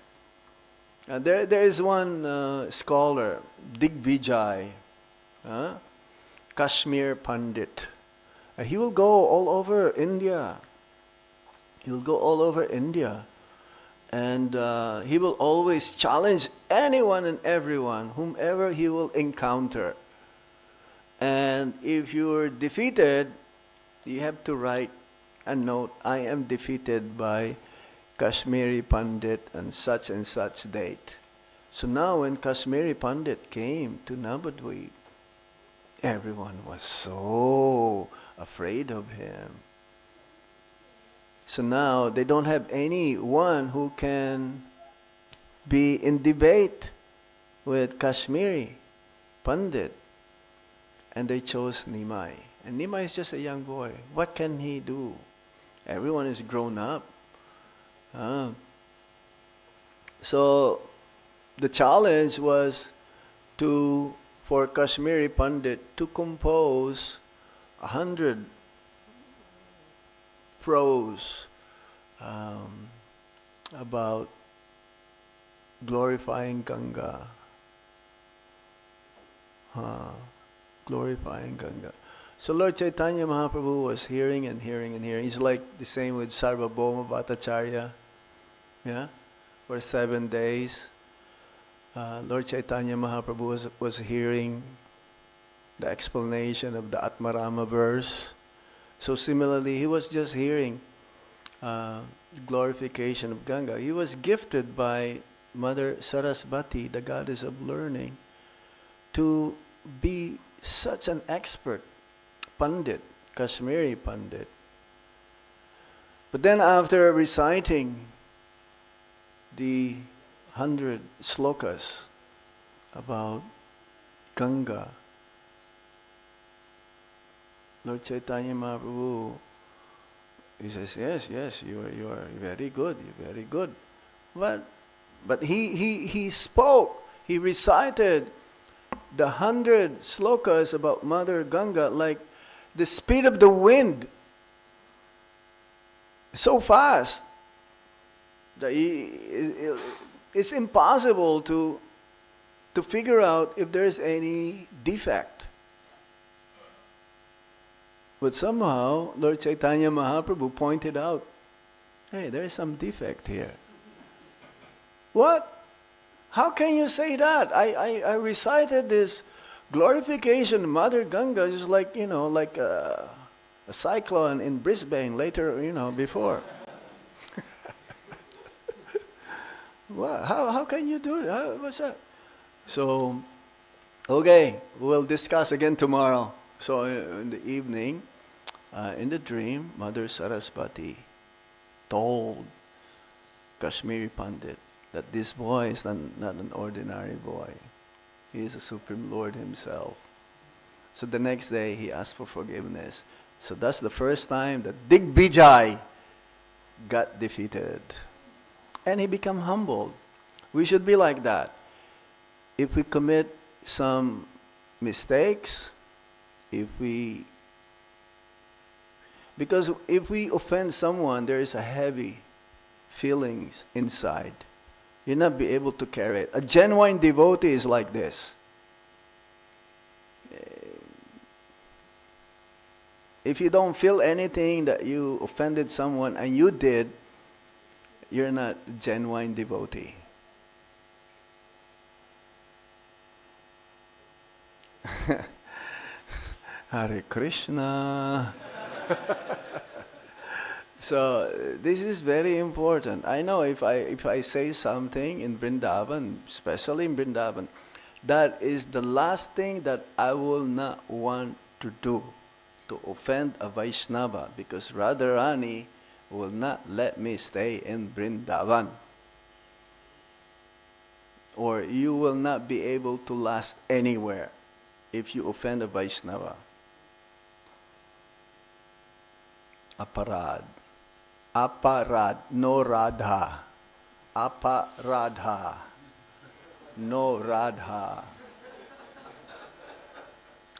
There is one scholar, Digvijay, Kashmir Pandit. He will go all over India. He will go all over India. And he will always challenge anyone and everyone, whomever he will encounter. And if you're defeated, you have to write a note, I am defeated by Kashmiri Pandit on such and such date. So now when Kashmiri Pandit came to Navadvip, everyone was so afraid of him. So now they don't have anyone who can be in debate with Kashmiri Pandit. And they chose Nimai. And Nimai is just a young boy. What can he do? Everyone is grown up. So the challenge was for Kashmiri Pandit to compose 100 prose about glorifying Ganga. Glorifying Ganga. So Lord Chaitanya Mahaprabhu was hearing and hearing and hearing. He's like the same with Sarvabhauma Bhattacharya. Yeah? For 7 days. Lord Chaitanya Mahaprabhu was hearing the explanation of the Atmarama verse. So similarly, he was just hearing glorification of Ganga. He was gifted by Mother Sarasvati, the goddess of learning, to be such an expert Pandit, Kashmiri Pandit. But then after reciting the 100 slokas about Ganga, Lord Chaitanya Mahaprabhu, he says, yes, you are very good, you're very good. But he spoke, he recited the 100 slokas about Mother Ganga like the speed of the wind, so fast that it's impossible to figure out if there's any defect. But somehow Lord Chaitanya Mahaprabhu pointed out, hey, there's some defect here. What? How can you say that? I recited this glorification of Mother Ganga just like, like a cyclone in Brisbane later, before. What? How can you do it? What's that? So, okay, we'll discuss again tomorrow. So in the evening, in the dream, Mother Sarasvati told Kashmiri Pandit that this boy is not an ordinary boy. He is the Supreme Lord himself. So the next day, he asked for forgiveness. So that's the first time that Digvijay got defeated. And he became humbled. We should be like that. If we commit some mistakes, because if we offend someone, there is a heavy feelings inside. You'll not be able to carry it. A genuine devotee is like this. If you don't feel anything that you offended someone and you did, you're not a genuine devotee. Hare Krishna. So this is very important. I know if I say something in Vrindavan, especially in Vrindavan, that is the last thing that I will not want to do, to offend a Vaishnava, because Radharani will not let me stay in Vrindavan. Or you will not be able to last anywhere if you offend a Vaishnava. Aparad. Aparad, no Radha. Aparadha, no Radha.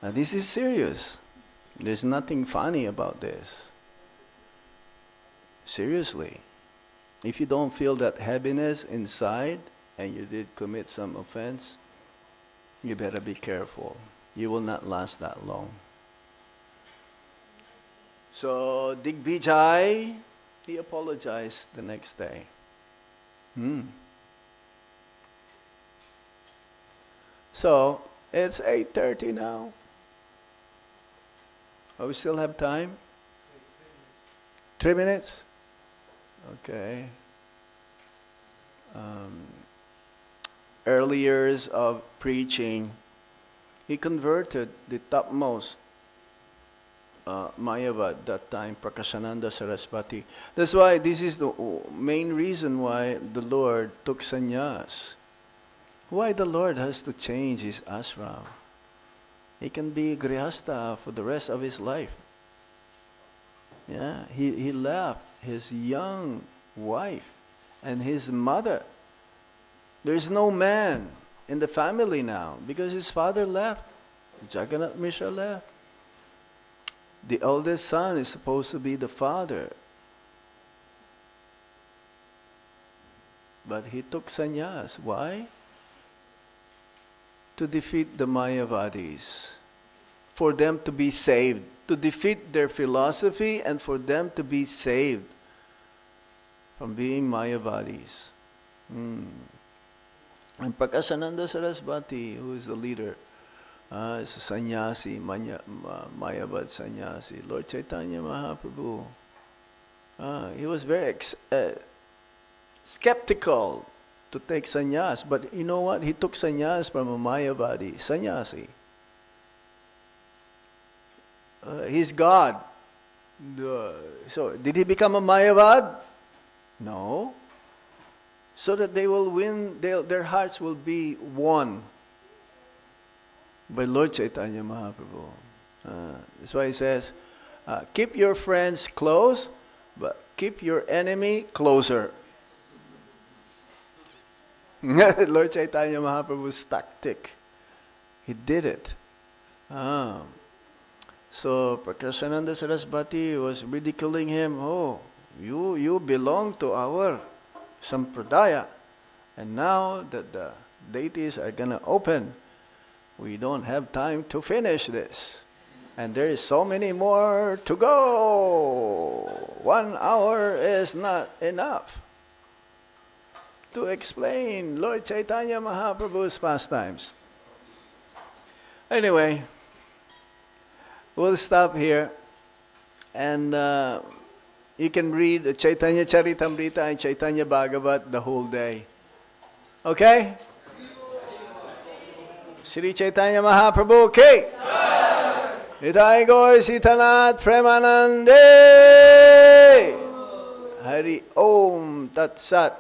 Now this is serious. There's nothing funny about this. Seriously. If you don't feel that heaviness inside and you did commit some offense, you better be careful. You will not last that long. So Digvijay, he apologized the next day. So, it's 8:30 now. Oh, we still have time? 3 minutes? Okay. Early years of preaching, he converted the topmost Mayavad that time, Prakashananda Saraswati. That's why this is the main reason why the Lord took sannyas. Why the Lord has to change his ashram? He can be grihasta for the rest of his life. Yeah, he left his young wife and his mother. There's no man in the family now because his father left. Jagannath Mishra left. The eldest son is supposed to be the father. But he took sannyas. Why? To defeat the Mayavadis. For them to be saved. To defeat their philosophy and for them to be saved from being Mayavadis. And Prakashananda Saraswati, who is the leader, is a sannyasi, Mayavad sannyasi, Lord Chaitanya Mahaprabhu. He was very skeptical to take sannyas, but you know what? He took sannyas from a Mayavadi sannyasi. He's God. So, did he become a Mayavad? No. So that they will win, their hearts will be won by Lord Chaitanya Mahaprabhu. That's why he says, keep your friends close, but keep your enemy closer. Lord Chaitanya Mahaprabhu's tactic. He did it. So Prakashananda Saraswati was ridiculing him. Oh, you belong to our Sampradaya. And now that the deities are going to open, we don't have time to finish this. And there is so many more to go. 1 hour is not enough to explain Lord Chaitanya Mahaprabhu's pastimes. Anyway, we'll stop here. And you can read Chaitanya Charitamrita and Chaitanya Bhagavat the whole day. Okay? Shri Chaitanya Mahaprabhu ki Nitai Gaur Sitanath Premanande Hari Om Tat Sat.